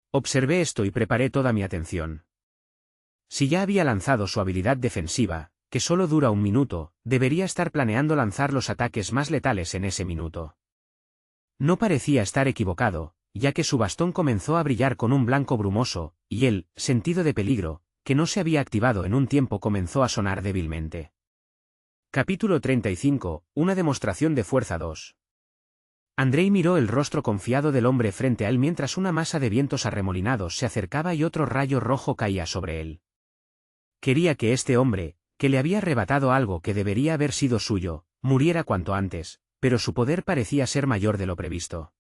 Observé esto y preparé toda mi atención. Si ya había lanzado su habilidad defensiva, que solo dura un minuto, debería estar planeando lanzar los ataques más letales en ese minuto. No parecía estar equivocado, ya que su bastón comenzó a brillar con un blanco brumoso, y el sentido de peligro, que no se había activado en un tiempo, comenzó a sonar débilmente. Capítulo 35, una demostración de fuerza 2. Andrei miró el rostro confiado del hombre frente a él mientras una masa de vientos arremolinados se acercaba y otro rayo rojo caía sobre él. Quería que este hombre, que le había arrebatado algo que debería haber sido suyo, muriera cuanto antes, pero su poder parecía ser mayor de lo previsto.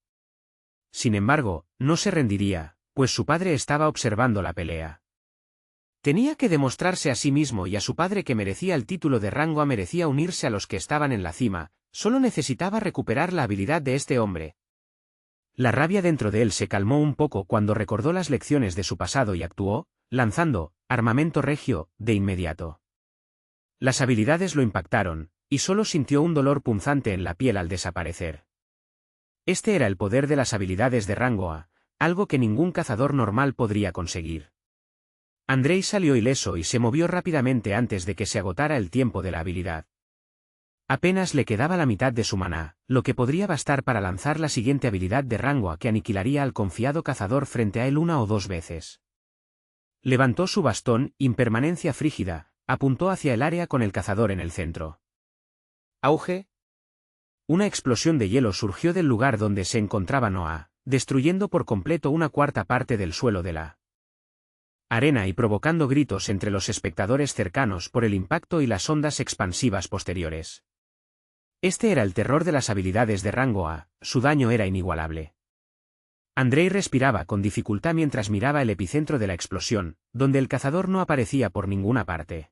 Sin embargo, no se rendiría, pues su padre estaba observando la pelea. Tenía que demostrarse a sí mismo y a su padre que merecía el título de rango A, merecía unirse a los que estaban en la cima, solo necesitaba recuperar la habilidad de este hombre. La rabia dentro de él se calmó un poco cuando recordó las lecciones de su pasado y actuó, lanzando Armamento Regio de inmediato. Las habilidades lo impactaron, y solo sintió un dolor punzante en la piel al desaparecer. Este era el poder de las habilidades de rango A, algo que ningún cazador normal podría conseguir. Andrei salió ileso y se movió rápidamente antes de que se agotara el tiempo de la habilidad. Apenas le quedaba la mitad de su maná, lo que podría bastar para lanzar la siguiente habilidad de rango A que aniquilaría al confiado cazador frente a él una o dos veces. Levantó su bastón, Impermanencia Frígida, apuntó hacia el área con el cazador en el centro. ¡Auge! Una explosión de hielo surgió del lugar donde se encontraba Noah, destruyendo por completo una cuarta parte del suelo de la arena y provocando gritos entre los espectadores cercanos por el impacto y las ondas expansivas posteriores. Este era el terror de las habilidades de rango A, su daño era inigualable. Andrei respiraba con dificultad mientras miraba el epicentro de la explosión, donde el cazador no aparecía por ninguna parte.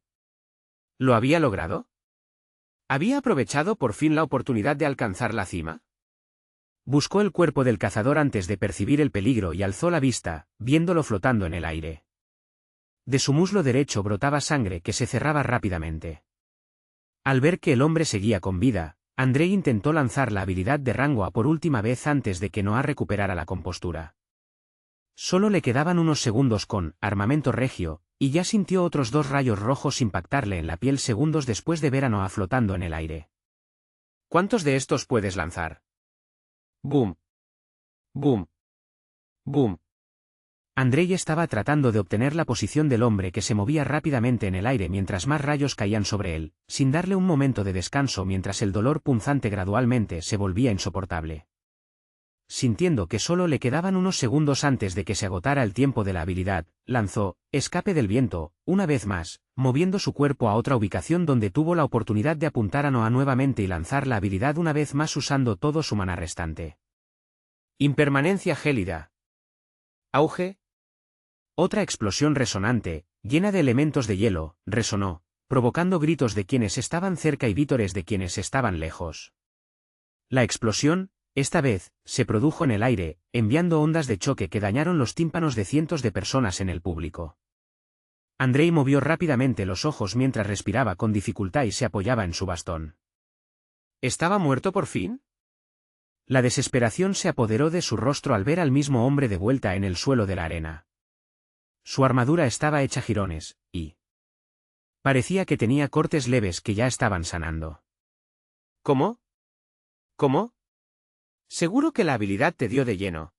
¿Lo había logrado? ¿Había aprovechado por fin la oportunidad de alcanzar la cima? Buscó el cuerpo del cazador antes de percibir el peligro y alzó la vista, viéndolo flotando en el aire. De su muslo derecho brotaba sangre que se cerraba rápidamente. Al ver que el hombre seguía con vida, Andrei intentó lanzar la habilidad de rango A por última vez antes de que Noah recuperara la compostura. Solo le quedaban unos segundos con Armamento Regio, y ya sintió otros dos rayos rojos impactarle en la piel segundos después de ver a Noah flotando en el aire. ¿Cuántos de estos puedes lanzar? ¡Boom! ¡Boom! ¡Boom! Andrei estaba tratando de obtener la posición del hombre que se movía rápidamente en el aire mientras más rayos caían sobre él, sin darle un momento de descanso mientras el dolor punzante gradualmente se volvía insoportable. Sintiendo que solo le quedaban unos segundos antes de que se agotara el tiempo de la habilidad, lanzó Escape del Viento, una vez más, moviendo su cuerpo a otra ubicación donde tuvo la oportunidad de apuntar a Noah nuevamente y lanzar la habilidad una vez más usando todo su maná restante. Impermanencia Gélida. Auge. Otra explosión resonante, llena de elementos de hielo, resonó, provocando gritos de quienes estaban cerca y vítores de quienes estaban lejos. La explosión Esta vez, se produjo en el aire, enviando ondas de choque que dañaron los tímpanos de cientos de personas en el público. Andrei movió rápidamente los ojos mientras respiraba con dificultad y se apoyaba en su bastón. ¿Estaba muerto por fin? La desesperación se apoderó de su rostro al ver al mismo hombre de vuelta en el suelo de la arena. Su armadura estaba hecha jirones, y parecía que tenía cortes leves que ya estaban sanando. ¿Cómo? ¿Cómo? Seguro que la habilidad te dio de lleno.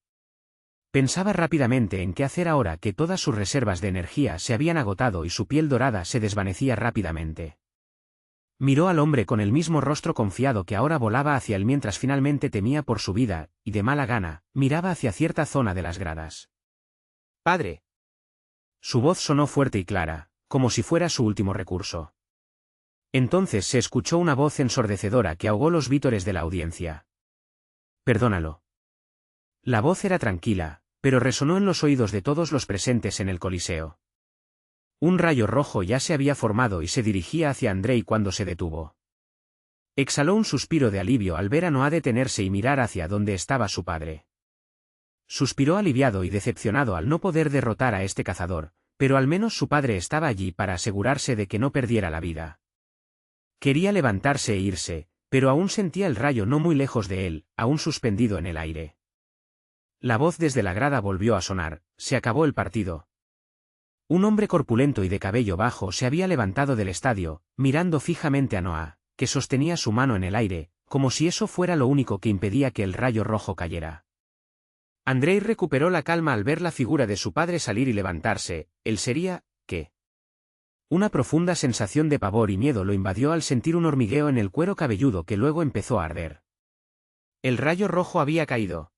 Pensaba rápidamente en qué hacer ahora que todas sus reservas de energía se habían agotado y su piel dorada se desvanecía rápidamente. Miró al hombre con el mismo rostro confiado que ahora volaba hacia él mientras finalmente temía por su vida, y de mala gana, miraba hacia cierta zona de las gradas. «Padre». Su voz sonó fuerte y clara, como si fuera su último recurso. Entonces se escuchó una voz ensordecedora que ahogó los vítores de la audiencia. «Perdónalo». La voz era tranquila, pero resonó en los oídos de todos los presentes en el Coliseo. Un rayo rojo ya se había formado y se dirigía hacia Andrei cuando se detuvo. Exhaló un suspiro de alivio al ver a Noah detenerse y mirar hacia donde estaba su padre. Suspiró aliviado y decepcionado al no poder derrotar a este cazador, pero al menos su padre estaba allí para asegurarse de que no perdiera la vida. Quería levantarse e irse, pero aún sentía el rayo no muy lejos de él, aún suspendido en el aire. La voz desde la grada volvió a sonar: «Se acabó el partido». Un hombre corpulento y de cabello bajo se había levantado del estadio, mirando fijamente a Noah, que sostenía su mano en el aire, como si eso fuera lo único que impedía que el rayo rojo cayera. Andrei recuperó la calma al ver la figura de su padre salir y levantarse. Él sería, ¿qué? Una profunda sensación de pavor y miedo lo invadió al sentir un hormigueo en el cuero cabelludo que luego empezó a arder. El rayo rojo había caído.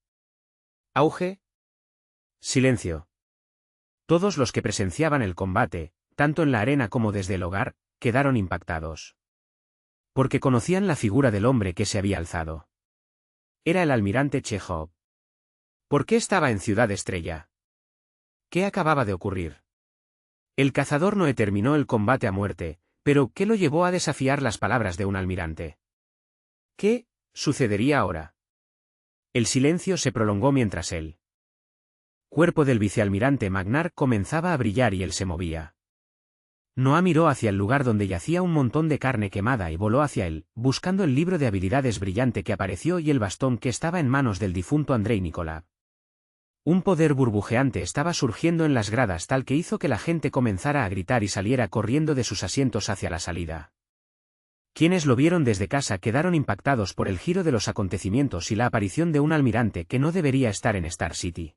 Auge. Silencio. Todos los que presenciaban el combate, tanto en la arena como desde el hogar, quedaron impactados. Porque conocían la figura del hombre que se había alzado. Era el almirante Chejov. ¿Por qué estaba en Ciudad Estrella? ¿Qué acababa de ocurrir? El cazador no terminó el combate a muerte, pero ¿qué lo llevó a desafiar las palabras de un almirante? ¿Qué sucedería ahora? El silencio se prolongó mientras el cuerpo del vicealmirante Magnar comenzaba a brillar y él se movía. Noah miró hacia el lugar donde yacía un montón de carne quemada y voló hacia él, buscando el libro de habilidades brillante que apareció y el bastón que estaba en manos del difunto Andrei Nikolá. Un poder burbujeante estaba surgiendo en las gradas tal que hizo que la gente comenzara a gritar y saliera corriendo de sus asientos hacia la salida. Quienes lo vieron desde casa quedaron impactados por el giro de los acontecimientos y la aparición de un almirante que no debería estar en Star City.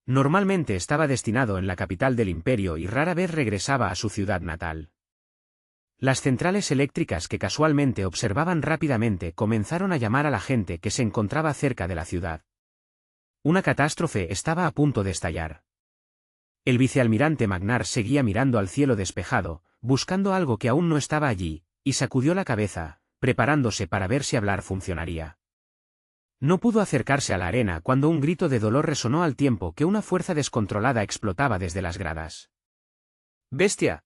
Normalmente estaba destinado en la capital del imperio y rara vez regresaba a su ciudad natal. Las centrales eléctricas que casualmente observaban rápidamente comenzaron a llamar a la gente que se encontraba cerca de la ciudad. Una catástrofe estaba a punto de estallar. El vicealmirante Magnar seguía mirando al cielo despejado, buscando algo que aún no estaba allí, y sacudió la cabeza, preparándose para ver si hablar funcionaría. No pudo acercarse a la arena cuando un grito de dolor resonó al tiempo que una fuerza descontrolada explotaba desde las gradas. ¡Bestia!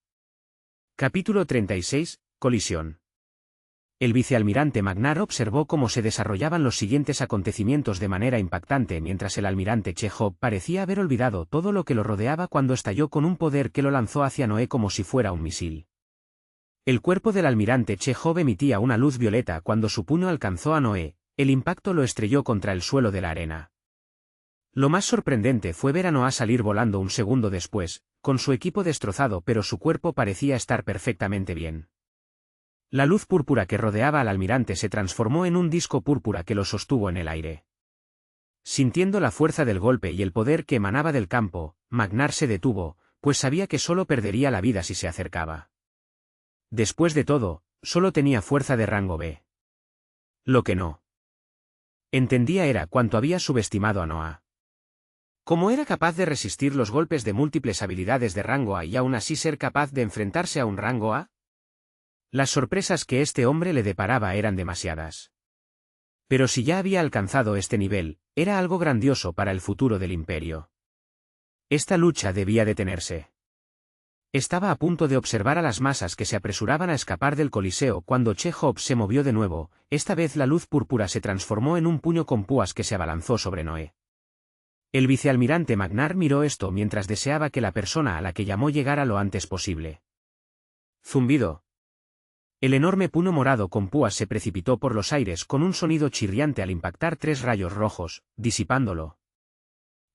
Capítulo 36, Colisión. El vicealmirante Magnar observó cómo se desarrollaban los siguientes acontecimientos de manera impactante mientras el almirante Chejov parecía haber olvidado todo lo que lo rodeaba cuando estalló con un poder que lo lanzó hacia Noé como si fuera un misil. El cuerpo del almirante Chejov emitía una luz violeta cuando su puño alcanzó a Noé, el impacto lo estrelló contra el suelo de la arena. Lo más sorprendente fue ver a Noah salir volando un segundo después, con su equipo destrozado pero su cuerpo parecía estar perfectamente bien. La luz púrpura que rodeaba al almirante se transformó en un disco púrpura que lo sostuvo en el aire. Sintiendo la fuerza del golpe y el poder que emanaba del campo, Magnar se detuvo, pues sabía que solo perdería la vida si se acercaba. Después de todo, solo tenía fuerza de rango B. Lo que no entendía era cuánto había subestimado a Noah. ¿Cómo era capaz de resistir los golpes de múltiples habilidades de rango A y aún así ser capaz de enfrentarse a un rango A? Las sorpresas que este hombre le deparaba eran demasiadas. Pero si ya había alcanzado este nivel, era algo grandioso para el futuro del imperio. Esta lucha debía detenerse. Estaba a punto de observar a las masas que se apresuraban a escapar del Coliseo cuando Chekhov se movió de nuevo. Esta vez la luz púrpura se transformó en un puño con púas que se abalanzó sobre Noé. El vicealmirante Magnar miró esto mientras deseaba que la persona a la que llamó llegara lo antes posible. Zumbido. El enorme puño morado con púas se precipitó por los aires con un sonido chirriante al impactar 3 rayos rojos, disipándolo.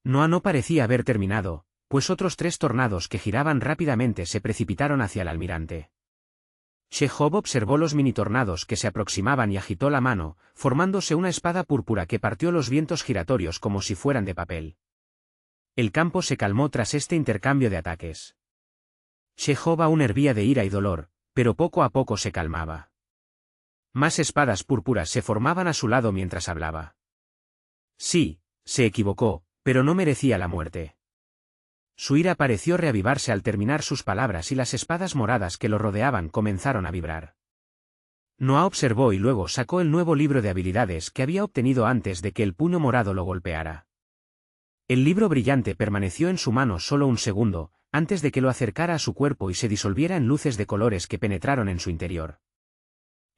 Noah no parecía haber terminado, pues otros 3 tornados que giraban rápidamente se precipitaron hacia el almirante. Chekhov observó los mini-tornados que se aproximaban y agitó la mano, formándose una espada púrpura que partió los vientos giratorios como si fueran de papel. El campo se calmó tras este intercambio de ataques. Chekhov aún hervía de ira y dolor, pero poco a poco se calmaba. Más espadas púrpuras se formaban a su lado mientras hablaba. Sí, se equivocó, pero no merecía la muerte. Su ira pareció reavivarse al terminar sus palabras y las espadas moradas que lo rodeaban comenzaron a vibrar. Noah observó y luego sacó el nuevo libro de habilidades que había obtenido antes de que el puño morado lo golpeara. El libro brillante permaneció en su mano solo un segundo, antes de que lo acercara a su cuerpo y se disolviera en luces de colores que penetraron en su interior.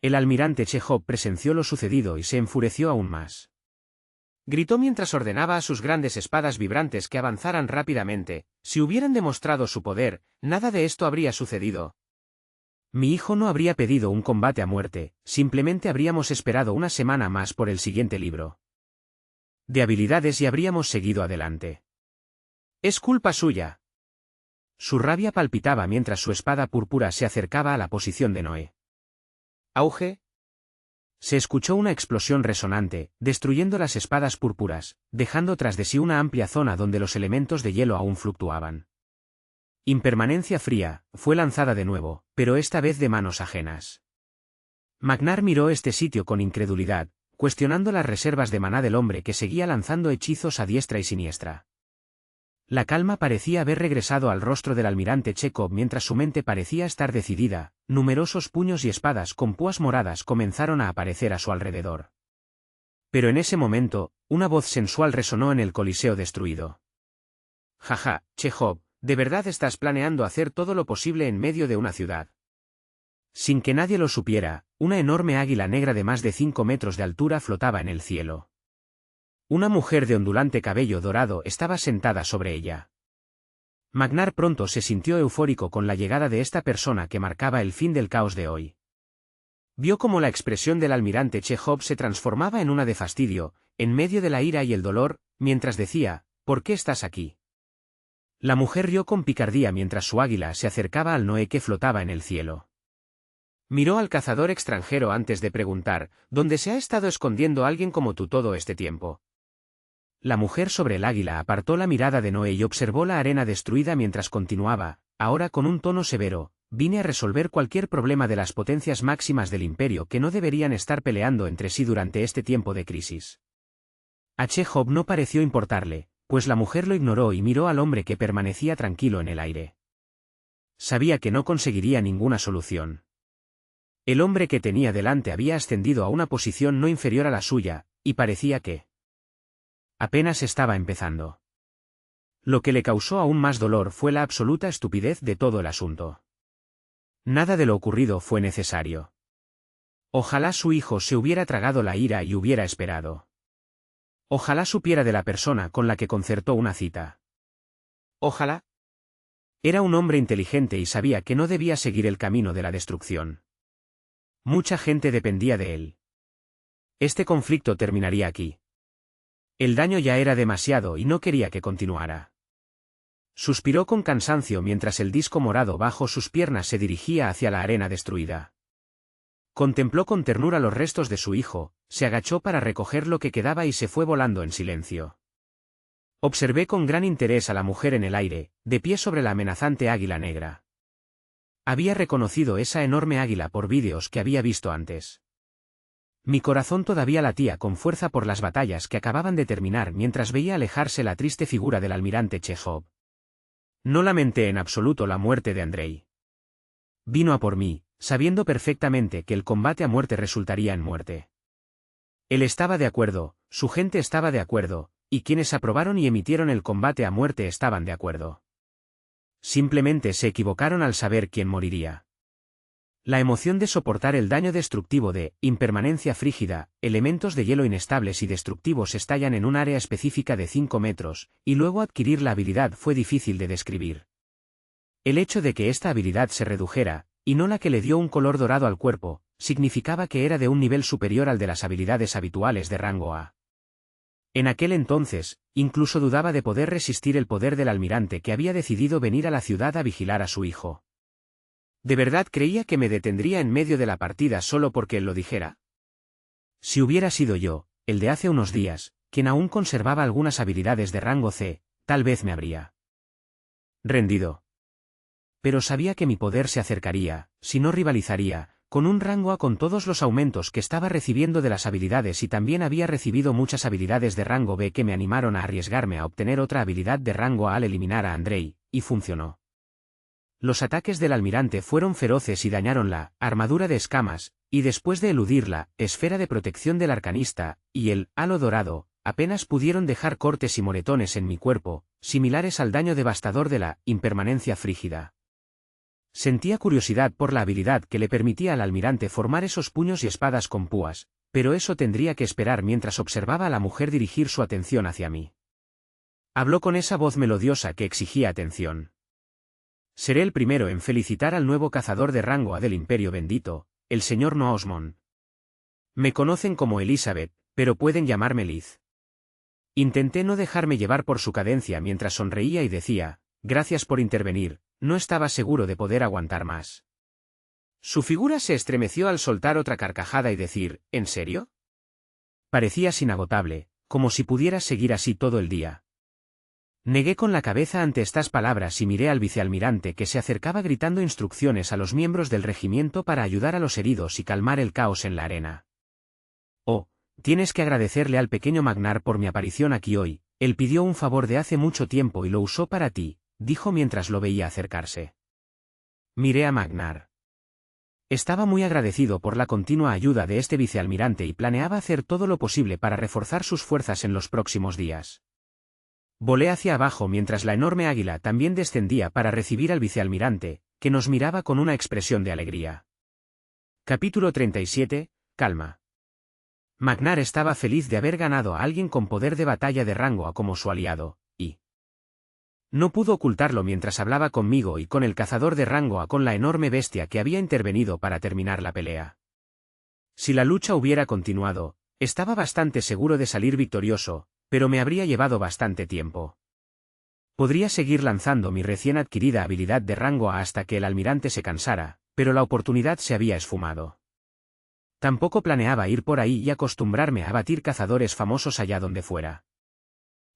El almirante Chekhov presenció lo sucedido y se enfureció aún más. Gritó mientras ordenaba a sus grandes espadas vibrantes que avanzaran rápidamente. Si hubieran demostrado su poder, nada de esto habría sucedido. Mi hijo no habría pedido un combate a muerte, simplemente habríamos esperado una semana más por el siguiente libro de habilidades y habríamos seguido adelante. Es culpa suya. Su rabia palpitaba mientras su espada púrpura se acercaba a la posición de Noé. Auge. Se escuchó una explosión resonante, destruyendo las espadas púrpuras, dejando tras de sí una amplia zona donde los elementos de hielo aún fluctuaban. Impermanencia fría, fue lanzada de nuevo, pero esta vez de manos ajenas. Magnar miró este sitio con incredulidad, cuestionando las reservas de maná del hombre que seguía lanzando hechizos a diestra y siniestra. La calma parecía haber regresado al rostro del almirante Chekhov mientras su mente parecía estar decidida. Numerosos puños y espadas con púas moradas comenzaron a aparecer a su alrededor. Pero en ese momento, una voz sensual resonó en el Coliseo destruido. Jaja, Chekhov, ¿de verdad estás planeando hacer todo lo posible en medio de una ciudad? Sin que nadie lo supiera, una enorme águila negra de más de 5 metros de altura flotaba en el cielo. Una mujer de ondulante cabello dorado estaba sentada sobre ella. Magnar pronto se sintió eufórico con la llegada de esta persona que marcaba el fin del caos de hoy. Vio cómo la expresión del almirante Chekhov se transformaba en una de fastidio, en medio de la ira y el dolor, mientras decía, ¿por qué estás aquí? La mujer rió con picardía mientras su águila se acercaba al Noé que flotaba en el cielo. Miró al cazador extranjero antes de preguntar, ¿dónde se ha estado escondiendo alguien como tú todo este tiempo? La mujer sobre el águila apartó la mirada de Noé y observó la arena destruida mientras continuaba, ahora con un tono severo, vine a resolver cualquier problema de las potencias máximas del imperio que no deberían estar peleando entre sí durante este tiempo de crisis. A Chekhov no pareció importarle, pues la mujer lo ignoró y miró al hombre que permanecía tranquilo en el aire. Sabía que no conseguiría ninguna solución. El hombre que tenía delante había ascendido a una posición no inferior a la suya, y parecía que apenas estaba empezando. Lo que le causó aún más dolor fue la absoluta estupidez de todo el asunto. Nada de lo ocurrido fue necesario. Ojalá su hijo se hubiera tragado la ira y hubiera esperado. Ojalá supiera de la persona con la que concertó una cita. Ojalá. Era un hombre inteligente y sabía que no debía seguir el camino de la destrucción. Mucha gente dependía de él. Este conflicto terminaría aquí. El daño ya era demasiado y no quería que continuara. Suspiró con cansancio mientras el disco morado bajo sus piernas se dirigía hacia la arena destruida. Contempló con ternura los restos de su hijo, se agachó para recoger lo que quedaba y se fue volando en silencio. Observé con gran interés a la mujer en el aire, de pie sobre la amenazante águila negra. Había reconocido esa enorme águila por vídeos que había visto antes. Mi corazón todavía latía con fuerza por las batallas que acababan de terminar mientras veía alejarse la triste figura del almirante Chekhov. No lamenté en absoluto la muerte de Andrei. Vino a por mí, sabiendo perfectamente que el combate a muerte resultaría en muerte. Él estaba de acuerdo, su gente estaba de acuerdo, y quienes aprobaron y emitieron el combate a muerte estaban de acuerdo. Simplemente se equivocaron al saber quién moriría. La emoción de soportar el daño destructivo de impermanencia frígida, elementos de hielo inestables y destructivos estallan en un área específica de 5 metros, y luego adquirir la habilidad fue difícil de describir. El hecho de que esta habilidad se redujera, y no la que le dio un color dorado al cuerpo, significaba que era de un nivel superior al de las habilidades habituales de rango A. En aquel entonces, incluso dudaba de poder resistir el poder del almirante que había decidido venir a la ciudad a vigilar a su hijo. ¿De verdad creía que me detendría en medio de la partida solo porque él lo dijera? Si hubiera sido yo, el de hace unos días, quien aún conservaba algunas habilidades de rango C, tal vez me habría rendido. Pero sabía que mi poder se acercaría, si no rivalizaría, con un rango A con todos los aumentos que estaba recibiendo de las habilidades y también había recibido muchas habilidades de rango B que me animaron a arriesgarme a obtener otra habilidad de rango A al eliminar a Andrei, y funcionó. Los ataques del almirante fueron feroces y dañaron la armadura de escamas, y después de eludir la esfera de protección del arcanista, y el halo dorado, apenas pudieron dejar cortes y moretones en mi cuerpo, similares al daño devastador de la impermanencia frígida. Sentía curiosidad por la habilidad que le permitía al almirante formar esos puños y espadas con púas, pero eso tendría que esperar mientras observaba a la mujer dirigir su atención hacia mí. Habló con esa voz melodiosa que exigía atención. Seré el primero en felicitar al nuevo cazador de rango A del Imperio Bendito, el señor Noosmond. Me conocen como Elizabeth, pero pueden llamarme Liz. Intenté no dejarme llevar por su cadencia mientras sonreía y decía, gracias por intervenir, no estaba seguro de poder aguantar más. Su figura se estremeció al soltar otra carcajada y decir, ¿en serio? Parecías inagotable, como si pudieras seguir así todo el día. Negué con la cabeza ante estas palabras y miré al vicealmirante que se acercaba gritando instrucciones a los miembros del regimiento para ayudar a los heridos y calmar el caos en la arena. Oh, tienes que agradecerle al pequeño Magnar por mi aparición aquí hoy, él pidió un favor de hace mucho tiempo y lo usó para ti, dijo mientras lo veía acercarse. Miré a Magnar. Estaba muy agradecido por la continua ayuda de este vicealmirante y planeaba hacer todo lo posible para reforzar sus fuerzas en los próximos días. Volé hacia abajo mientras la enorme águila también descendía para recibir al vicealmirante, que nos miraba con una expresión de alegría. Capítulo 37, Calma. Magnar estaba feliz de haber ganado a alguien con poder de batalla de rango A como su aliado, y no pudo ocultarlo mientras hablaba conmigo y con el cazador de rango A con la enorme bestia que había intervenido para terminar la pelea. Si la lucha hubiera continuado, estaba bastante seguro de salir victorioso, pero me habría llevado bastante tiempo. Podría seguir lanzando mi recién adquirida habilidad de rango A hasta que el almirante se cansara, pero la oportunidad se había esfumado. Tampoco planeaba ir por ahí y acostumbrarme a abatir cazadores famosos allá donde fuera.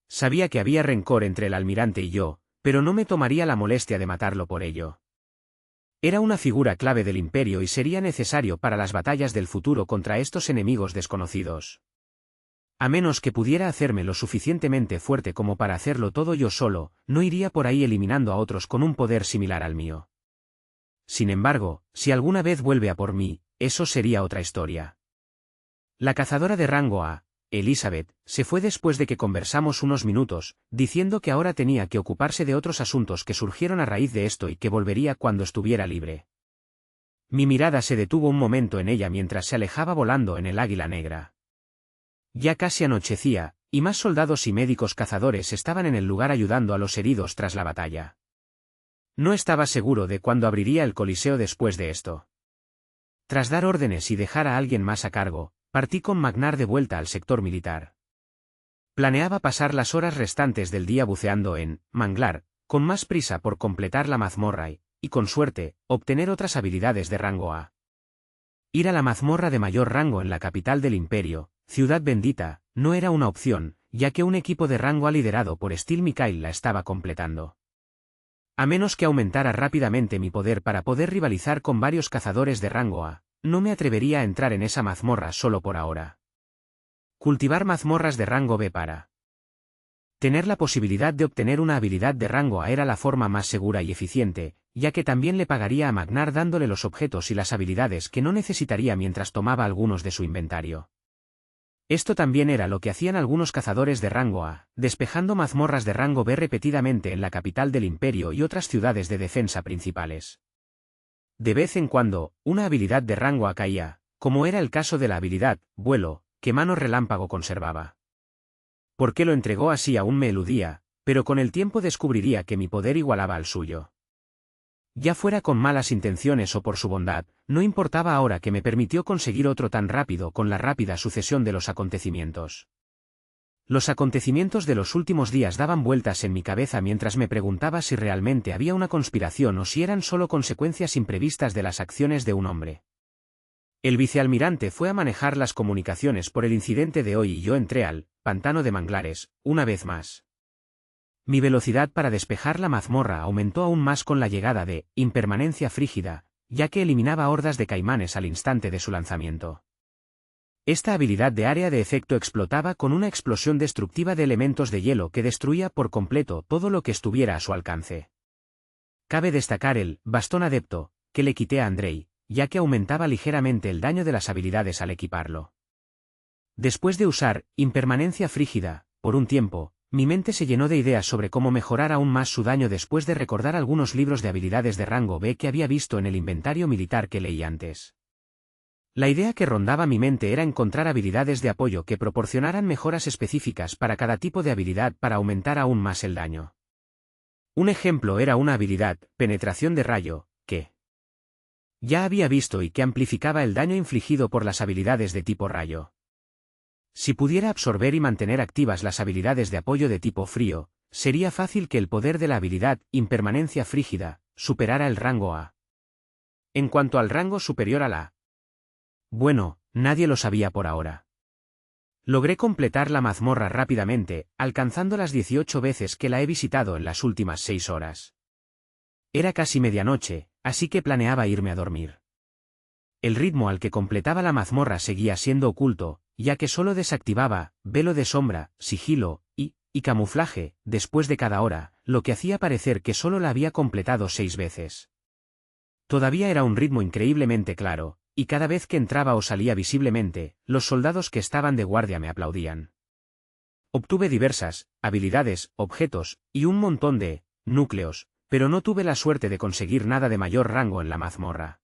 Sabía que había rencor entre el almirante y yo, pero no me tomaría la molestia de matarlo por ello. Era una figura clave del imperio y sería necesario para las batallas del futuro contra estos enemigos desconocidos. A menos que pudiera hacerme lo suficientemente fuerte como para hacerlo todo yo solo, no iría por ahí eliminando a otros con un poder similar al mío. Sin embargo, si alguna vez vuelve a por mí, eso sería otra historia. La cazadora de rango A, Elizabeth, se fue después de que conversamos unos minutos, diciendo que ahora tenía que ocuparse de otros asuntos que surgieron a raíz de esto y que volvería cuando estuviera libre. Mi mirada se detuvo un momento en ella mientras se alejaba volando en el águila negra. Ya casi anochecía, y más soldados y médicos cazadores estaban en el lugar ayudando a los heridos tras la batalla. No estaba seguro de cuándo abriría el coliseo después de esto. Tras dar órdenes y dejar a alguien más a cargo, partí con Magnar de vuelta al sector militar. Planeaba pasar las horas restantes del día buceando en Manglar, con más prisa por completar la mazmorra y con suerte, obtener otras habilidades de rango A. Ir a la mazmorra de mayor rango en la capital del imperio, Ciudad Bendita, no era una opción, ya que un equipo de rango A liderado por Steel Mikhail la estaba completando. A menos que aumentara rápidamente mi poder para poder rivalizar con varios cazadores de rango A, no me atrevería a entrar en esa mazmorra solo por ahora. Cultivar mazmorras de rango B para tener la posibilidad de obtener una habilidad de rango A era la forma más segura y eficiente, ya que también le pagaría a Magnar dándole los objetos y las habilidades que no necesitaría mientras tomaba algunos de su inventario. Esto también era lo que hacían algunos cazadores de rango A, despejando mazmorras de rango B repetidamente en la capital del imperio y otras ciudades de defensa principales. De vez en cuando, una habilidad de rango A caía, como era el caso de la habilidad, vuelo, que Mano Relámpago conservaba. ¿Por qué lo entregó así aún me eludía, pero con el tiempo descubriría que mi poder igualaba al suyo? Ya fuera con malas intenciones o por su bondad, no importaba ahora que me permitió conseguir otro tan rápido con la rápida sucesión de los acontecimientos. Los acontecimientos de los últimos días daban vueltas en mi cabeza mientras me preguntaba si realmente había una conspiración o si eran solo consecuencias imprevistas de las acciones de un hombre. El vicealmirante fue a manejar las comunicaciones por el incidente de hoy y yo entré al pantano de manglares, una vez más. Mi velocidad para despejar la mazmorra aumentó aún más con la llegada de impermanencia frígida, ya que eliminaba hordas de caimanes al instante de su lanzamiento. Esta habilidad de área de efecto explotaba con una explosión destructiva de elementos de hielo que destruía por completo todo lo que estuviera a su alcance. Cabe destacar el bastón adepto, que le quité a Andrei, ya que aumentaba ligeramente el daño de las habilidades al equiparlo. Después de usar impermanencia frígida, por un tiempo, mi mente se llenó de ideas sobre cómo mejorar aún más su daño después de recordar algunos libros de habilidades de rango B que había visto en el inventario militar que leí antes. La idea que rondaba mi mente era encontrar habilidades de apoyo que proporcionaran mejoras específicas para cada tipo de habilidad para aumentar aún más el daño. Un ejemplo era una habilidad, penetración de rayo, que ya había visto y que amplificaba el daño infligido por las habilidades de tipo rayo. Si pudiera absorber y mantener activas las habilidades de apoyo de tipo frío, sería fácil que el poder de la habilidad impermanencia frígida superara el rango A. En cuanto al rango superior a la... Bueno, nadie lo sabía por ahora. Logré completar la mazmorra rápidamente, alcanzando las 18 veces que la he visitado en las últimas 6 horas. Era casi medianoche, así que planeaba irme a dormir. El ritmo al que completaba la mazmorra seguía siendo oculto, ya que solo desactivaba velo de sombra, sigilo y camuflaje después de cada hora, lo que hacía parecer que solo la había completado 6 veces. Todavía era un ritmo increíblemente claro, y cada vez que entraba o salía visiblemente, los soldados que estaban de guardia me aplaudían. Obtuve diversas habilidades, objetos, y un montón de núcleos, pero no tuve la suerte de conseguir nada de mayor rango en la mazmorra.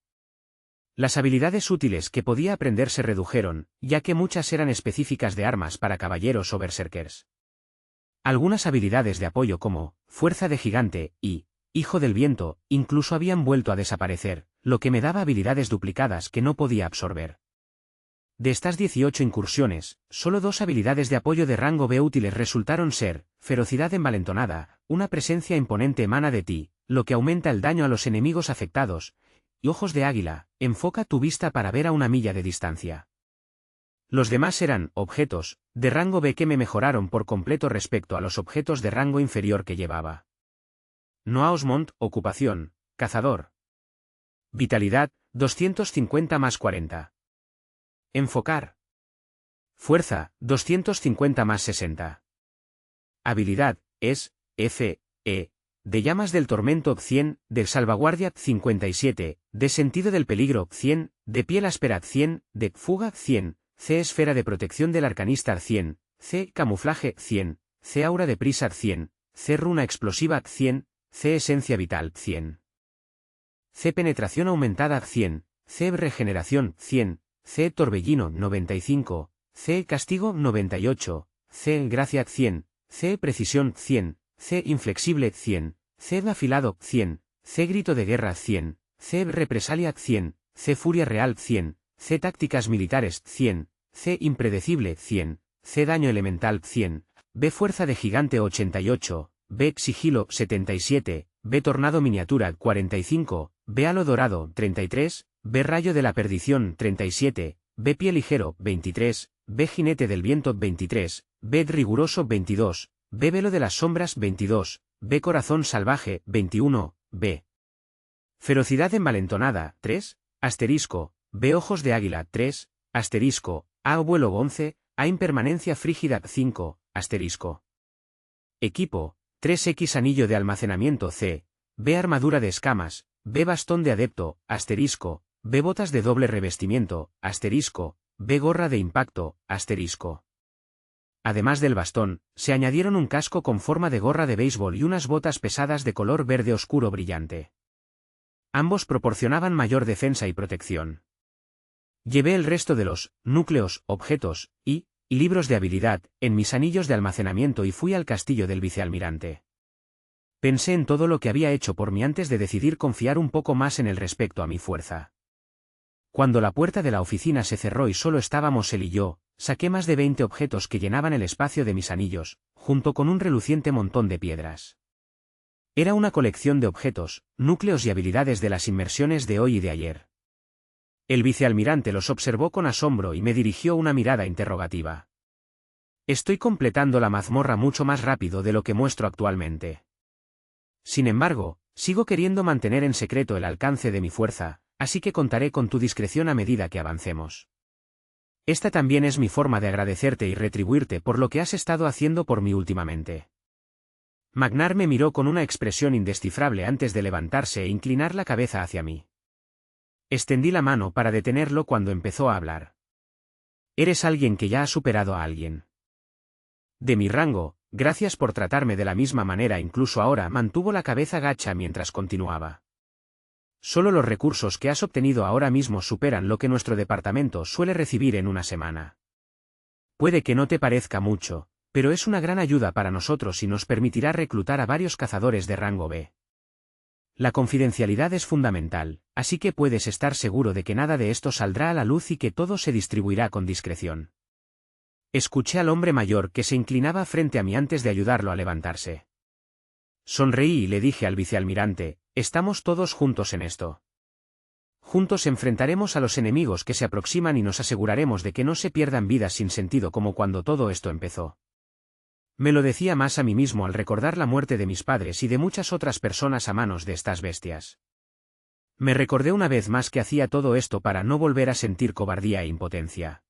Las habilidades útiles que podía aprender se redujeron, ya que muchas eran específicas de armas para caballeros o berserkers. Algunas habilidades de apoyo como fuerza de gigante y hijo del viento incluso habían vuelto a desaparecer, lo que me daba habilidades duplicadas que no podía absorber. De estas 18 incursiones, solo 2 habilidades de apoyo de rango B útiles resultaron ser ferocidad envalentonada, una presencia imponente emana de ti, lo que aumenta el daño a los enemigos afectados, y ojos de águila, enfoca tu vista para ver a 1 milla de distancia. Los demás eran objetos de rango B que me mejoraron por completo respecto a los objetos de rango inferior que llevaba. Noausmont, ocupación, cazador. Vitalidad, 250 más 40. Enfocar. Fuerza, 250 más 60. Habilidad, es, de llamas del tormento 100, de salvaguardia 57, de sentido del peligro 100, de piel áspera 100, de fuga 100, C esfera de protección del arcanista 100, C camuflaje 100, C aura de prisa 100, C runa explosiva 100, C esencia vital 100. C penetración aumentada 100, C regeneración 100, C torbellino 95, C castigo 98, C gracia 100, C precisión 100, C inflexible 100, C afilado 100, C grito de guerra 100, C represalia 100, C furia real 100, C tácticas militares 100, C impredecible 100, C daño elemental 100, B fuerza de gigante 88, B sigilo 77, B tornado miniatura 45, B halo dorado 33, B rayo de la perdición 37, B pie ligero 23, B jinete del viento 23, B riguroso 22, B velo de las sombras 22, B corazón salvaje 21, B ferocidad envalentonada 3, asterisco, B ojos de águila 3, asterisco, A vuelo 11, A impermanencia frígida 5, asterisco. Equipo, 3X anillo de almacenamiento C, B armadura de escamas, B bastón de adepto, asterisco, B botas de doble revestimiento, asterisco, B gorra de impacto, asterisco. Además del bastón, se añadieron un casco con forma de gorra de béisbol y unas botas pesadas de color verde oscuro brillante. Ambos proporcionaban mayor defensa y protección. Llevé el resto de los núcleos, objetos y libros de habilidad en mis anillos de almacenamiento y fui al castillo del vicealmirante. Pensé en todo lo que había hecho por mí antes de decidir confiar un poco más en él respecto a mi fuerza. Cuando la puerta de la oficina se cerró y solo estábamos él y yo, saqué más de 20 objetos que llenaban el espacio de mis anillos, junto con un reluciente montón de piedras. Era una colección de objetos, núcleos y habilidades de las inmersiones de hoy y de ayer. El vicealmirante los observó con asombro y me dirigió una mirada interrogativa. Estoy completando la mazmorra mucho más rápido de lo que muestro actualmente. Sin embargo, sigo queriendo mantener en secreto el alcance de mi fuerza, así que contaré con tu discreción a medida que avancemos. Esta también es mi forma de agradecerte y retribuirte por lo que has estado haciendo por mí últimamente. Magnar me miró con una expresión indescifrable antes de levantarse e inclinar la cabeza hacia mí. Extendí la mano para detenerlo cuando empezó a hablar. Eres alguien que ya ha superado a alguien. De mi rango, gracias por tratarme de la misma manera. Incluso ahora mantuvo la cabeza gacha mientras continuaba. Solo los recursos que has obtenido ahora mismo superan lo que nuestro departamento suele recibir en una semana. Puede que no te parezca mucho, pero es una gran ayuda para nosotros y nos permitirá reclutar a varios cazadores de rango B. La confidencialidad es fundamental, así que puedes estar seguro de que nada de esto saldrá a la luz y que todo se distribuirá con discreción. Escuché al hombre mayor que se inclinaba frente a mí antes de ayudarlo a levantarse. Sonreí y le dije al vicealmirante, estamos todos juntos en esto. Juntos enfrentaremos a los enemigos que se aproximan y nos aseguraremos de que no se pierdan vidas sin sentido como cuando todo esto empezó. Me lo decía más a mí mismo al recordar la muerte de mis padres y de muchas otras personas a manos de estas bestias. Me recordé una vez más que hacía todo esto para no volver a sentir cobardía e impotencia.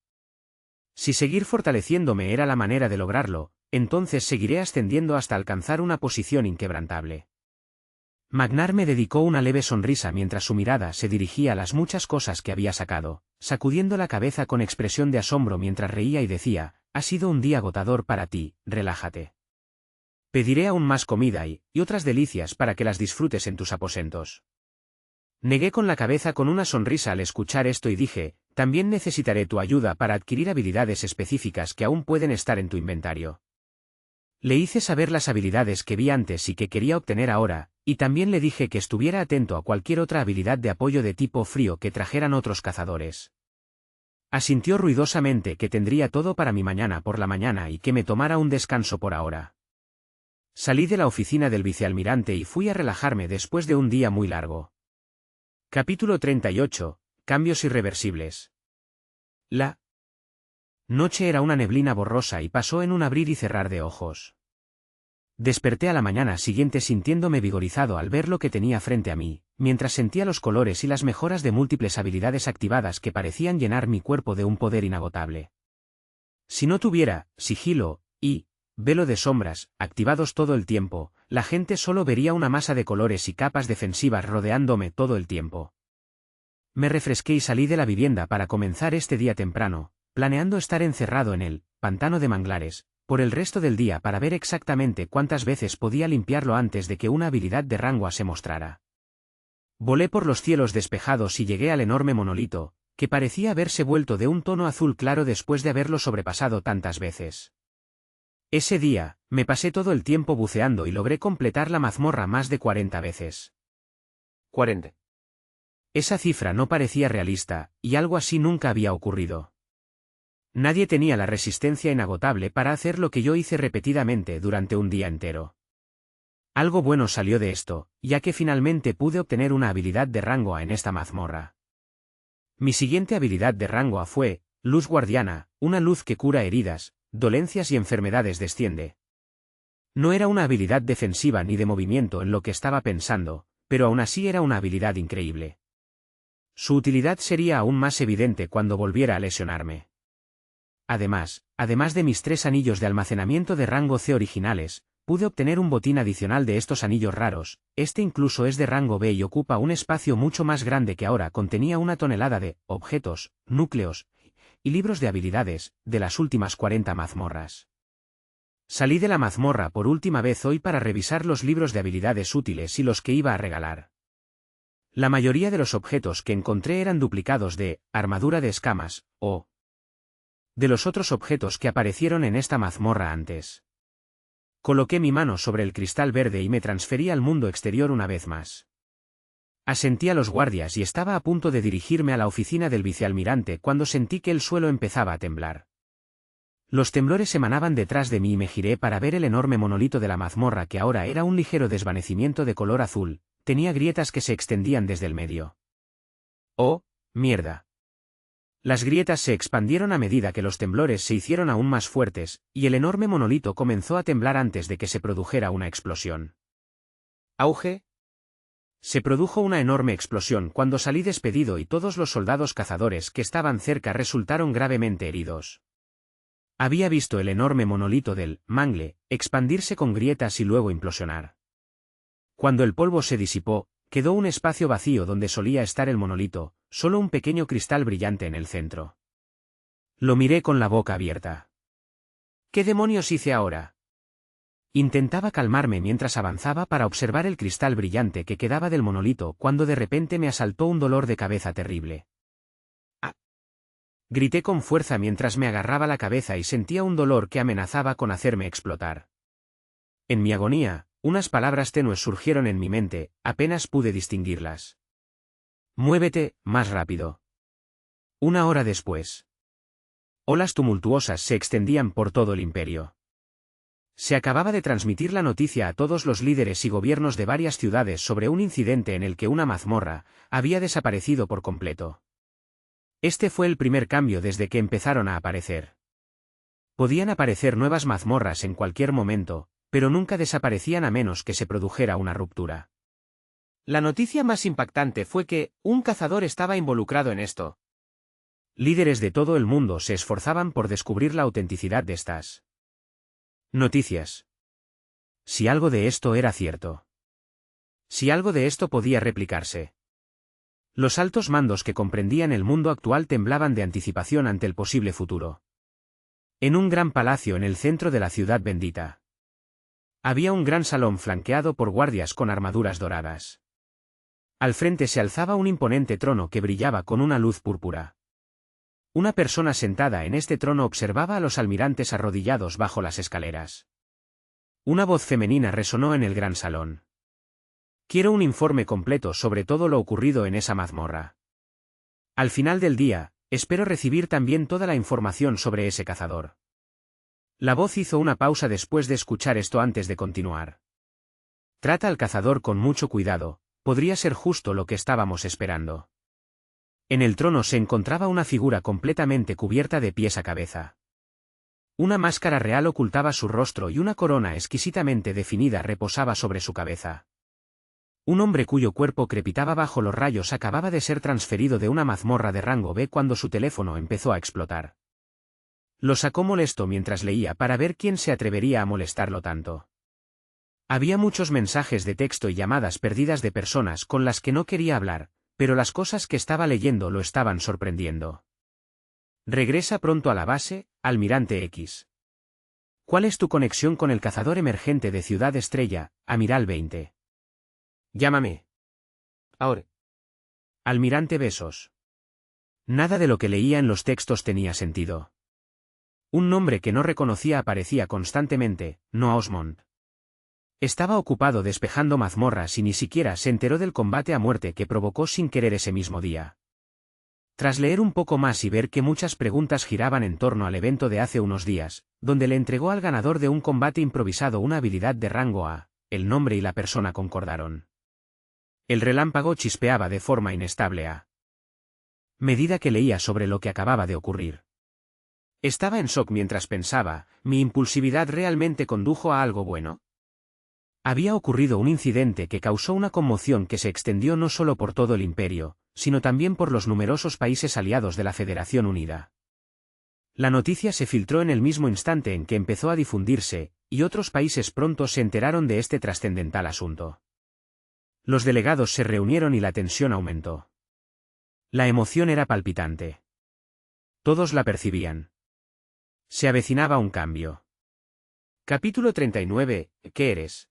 Si seguir fortaleciéndome era la manera de lograrlo, entonces seguiré ascendiendo hasta alcanzar una posición inquebrantable. Magnar me dedicó una leve sonrisa mientras su mirada se dirigía a las muchas cosas que había sacado, sacudiendo la cabeza con expresión de asombro mientras reía y decía, ha sido un día agotador para ti, relájate. Pediré aún más comida y otras delicias para que las disfrutes en tus aposentos. Negué con la cabeza con una sonrisa al escuchar esto y dije, también necesitaré tu ayuda para adquirir habilidades específicas que aún pueden estar en tu inventario. Le hice saber las habilidades que vi antes y que quería obtener ahora, y también le dije que estuviera atento a cualquier otra habilidad de apoyo de tipo frío que trajeran otros cazadores. Asintió ruidosamente que tendría todo para mi mañana por la mañana y que me tomara un descanso por ahora. Salí de la oficina del vicealmirante y fui a relajarme después de un día muy largo. Capítulo 38. Cambios irreversibles. La noche era una neblina borrosa y pasó en un abrir y cerrar de ojos. Desperté a la mañana siguiente sintiéndome vigorizado al ver lo que tenía frente a mí, mientras sentía los colores y las mejoras de múltiples habilidades activadas que parecían llenar mi cuerpo de un poder inagotable. Si no tuviera sigilo y velo de sombras activados todo el tiempo, la gente solo vería una masa de colores y capas defensivas rodeándome todo el tiempo. Me refresqué y salí de la vivienda para comenzar este día temprano, planeando estar encerrado en el pantano de manglares por el resto del día para ver exactamente cuántas veces podía limpiarlo antes de que una habilidad de rango A se mostrara. Volé por los cielos despejados y llegué al enorme monolito, que parecía haberse vuelto de un tono azul claro después de haberlo sobrepasado tantas veces. Ese día, me pasé todo el tiempo buceando y logré completar la mazmorra más de 40 veces. 40. Esa cifra no parecía realista, y algo así nunca había ocurrido. Nadie tenía la resistencia inagotable para hacer lo que yo hice repetidamente durante un día entero. Algo bueno salió de esto, ya que finalmente pude obtener una habilidad de rango A en esta mazmorra. Mi siguiente habilidad de rango A fue Luz Guardiana, una luz que cura heridas, dolencias y enfermedades desciende. No era una habilidad defensiva ni de movimiento en lo que estaba pensando, pero aún así era una habilidad increíble. Su utilidad sería aún más evidente cuando volviera a lesionarme. Además de mis 3 anillos de almacenamiento de rango C originales, pude obtener un botín adicional de estos anillos raros. Este incluso es de rango B y ocupa un espacio mucho más grande que ahora. Contenía 1 tonelada de objetos, núcleos y libros de habilidades, de las últimas 40 mazmorras. Salí de la mazmorra por última vez hoy para revisar los libros de habilidades útiles y los que iba a regalar. La mayoría de los objetos que encontré eran duplicados de armadura de escamas, o de los otros objetos que aparecieron en esta mazmorra antes. Coloqué mi mano sobre el cristal verde y me transferí al mundo exterior una vez más. Asentí a los guardias y estaba a punto de dirigirme a la oficina del vicealmirante cuando sentí que el suelo empezaba a temblar. Los temblores emanaban detrás de mí y me giré para ver el enorme monolito de la mazmorra que ahora era un ligero desvanecimiento de color azul, tenía grietas que se extendían desde el medio. ¡Oh, mierda! Las grietas se expandieron a medida que los temblores se hicieron aún más fuertes, y el enorme monolito comenzó a temblar antes de que se produjera una explosión. ¡Auge! Se produjo una enorme explosión cuando salí despedido y todos los soldados cazadores que estaban cerca resultaron gravemente heridos. Había visto el enorme monolito del mangle expandirse con grietas y luego implosionar. Cuando el polvo se disipó, quedó un espacio vacío donde solía estar el monolito, solo un pequeño cristal brillante en el centro. Lo miré con la boca abierta. ¿Qué demonios hice ahora? Intentaba calmarme mientras avanzaba para observar el cristal brillante que quedaba del monolito cuando de repente me asaltó un dolor de cabeza terrible. ¡Ah! Grité con fuerza mientras me agarraba la cabeza y sentía un dolor que amenazaba con hacerme explotar. En mi agonía, unas palabras tenues surgieron en mi mente, apenas pude distinguirlas. Muévete, más rápido. Una hora después. Olas tumultuosas se extendían por todo el imperio. Se acababa de transmitir la noticia a todos los líderes y gobiernos de varias ciudades sobre un incidente en el que una mazmorra había desaparecido por completo. Este fue el primer cambio desde que empezaron a aparecer. Podían aparecer nuevas mazmorras en cualquier momento, pero nunca desaparecían a menos que se produjera una ruptura. La noticia más impactante fue que un cazador estaba involucrado en esto. Líderes de todo el mundo se esforzaban por descubrir la autenticidad de estas noticias. Si algo de esto era cierto. Si algo de esto podía replicarse. Los altos mandos que comprendían el mundo actual temblaban de anticipación ante el posible futuro. En un gran palacio en el centro de la ciudad bendita. Había un gran salón flanqueado por guardias con armaduras doradas. Al frente se alzaba un imponente trono que brillaba con una luz púrpura. Una persona sentada en este trono observaba a los almirantes arrodillados bajo las escaleras. Una voz femenina resonó en el gran salón. Quiero un informe completo sobre todo lo ocurrido en esa mazmorra. Al final del día, espero recibir también toda la información sobre ese cazador. La voz hizo una pausa después de escuchar esto antes de continuar. Trata al cazador con mucho cuidado, podría ser justo lo que estábamos esperando. En el trono se encontraba una figura completamente cubierta de pies a cabeza. Una máscara real ocultaba su rostro y una corona exquisitamente definida reposaba sobre su cabeza. Un hombre cuyo cuerpo crepitaba bajo los rayos acababa de ser transferido de una mazmorra de rango B cuando su teléfono empezó a explotar. Lo sacó molesto mientras leía para ver quién se atrevería a molestarlo tanto. Había muchos mensajes de texto y llamadas perdidas de personas con las que no quería hablar, pero las cosas que estaba leyendo lo estaban sorprendiendo. Regresa pronto a la base, Almirante X. ¿Cuál es tu conexión con el cazador emergente de Ciudad Estrella, Amiral 20? Llámame. Ahora. Almirante Besos. Nada de lo que leía en los textos tenía sentido. Un nombre que no reconocía aparecía constantemente, no Osmond. Estaba ocupado despejando mazmorras y ni siquiera se enteró del combate a muerte que provocó sin querer ese mismo día. Tras leer un poco más y ver que muchas preguntas giraban en torno al evento de hace unos días, donde le entregó al ganador de un combate improvisado una habilidad de rango A, el nombre y la persona concordaron. El relámpago chispeaba de forma inestable a medida que leía sobre lo que acababa de ocurrir. Estaba en shock mientras pensaba, ¿mi impulsividad realmente condujo a algo bueno? Había ocurrido un incidente que causó una conmoción que se extendió no solo por todo el imperio, sino también por los numerosos países aliados de la Federación Unida. La noticia se filtró en el mismo instante en que empezó a difundirse, y otros países pronto se enteraron de este trascendental asunto. Los delegados se reunieron y la tensión aumentó. La emoción era palpitante. todos la percibían. Se avecinaba un cambio. Capítulo 39. ¿Qué eres?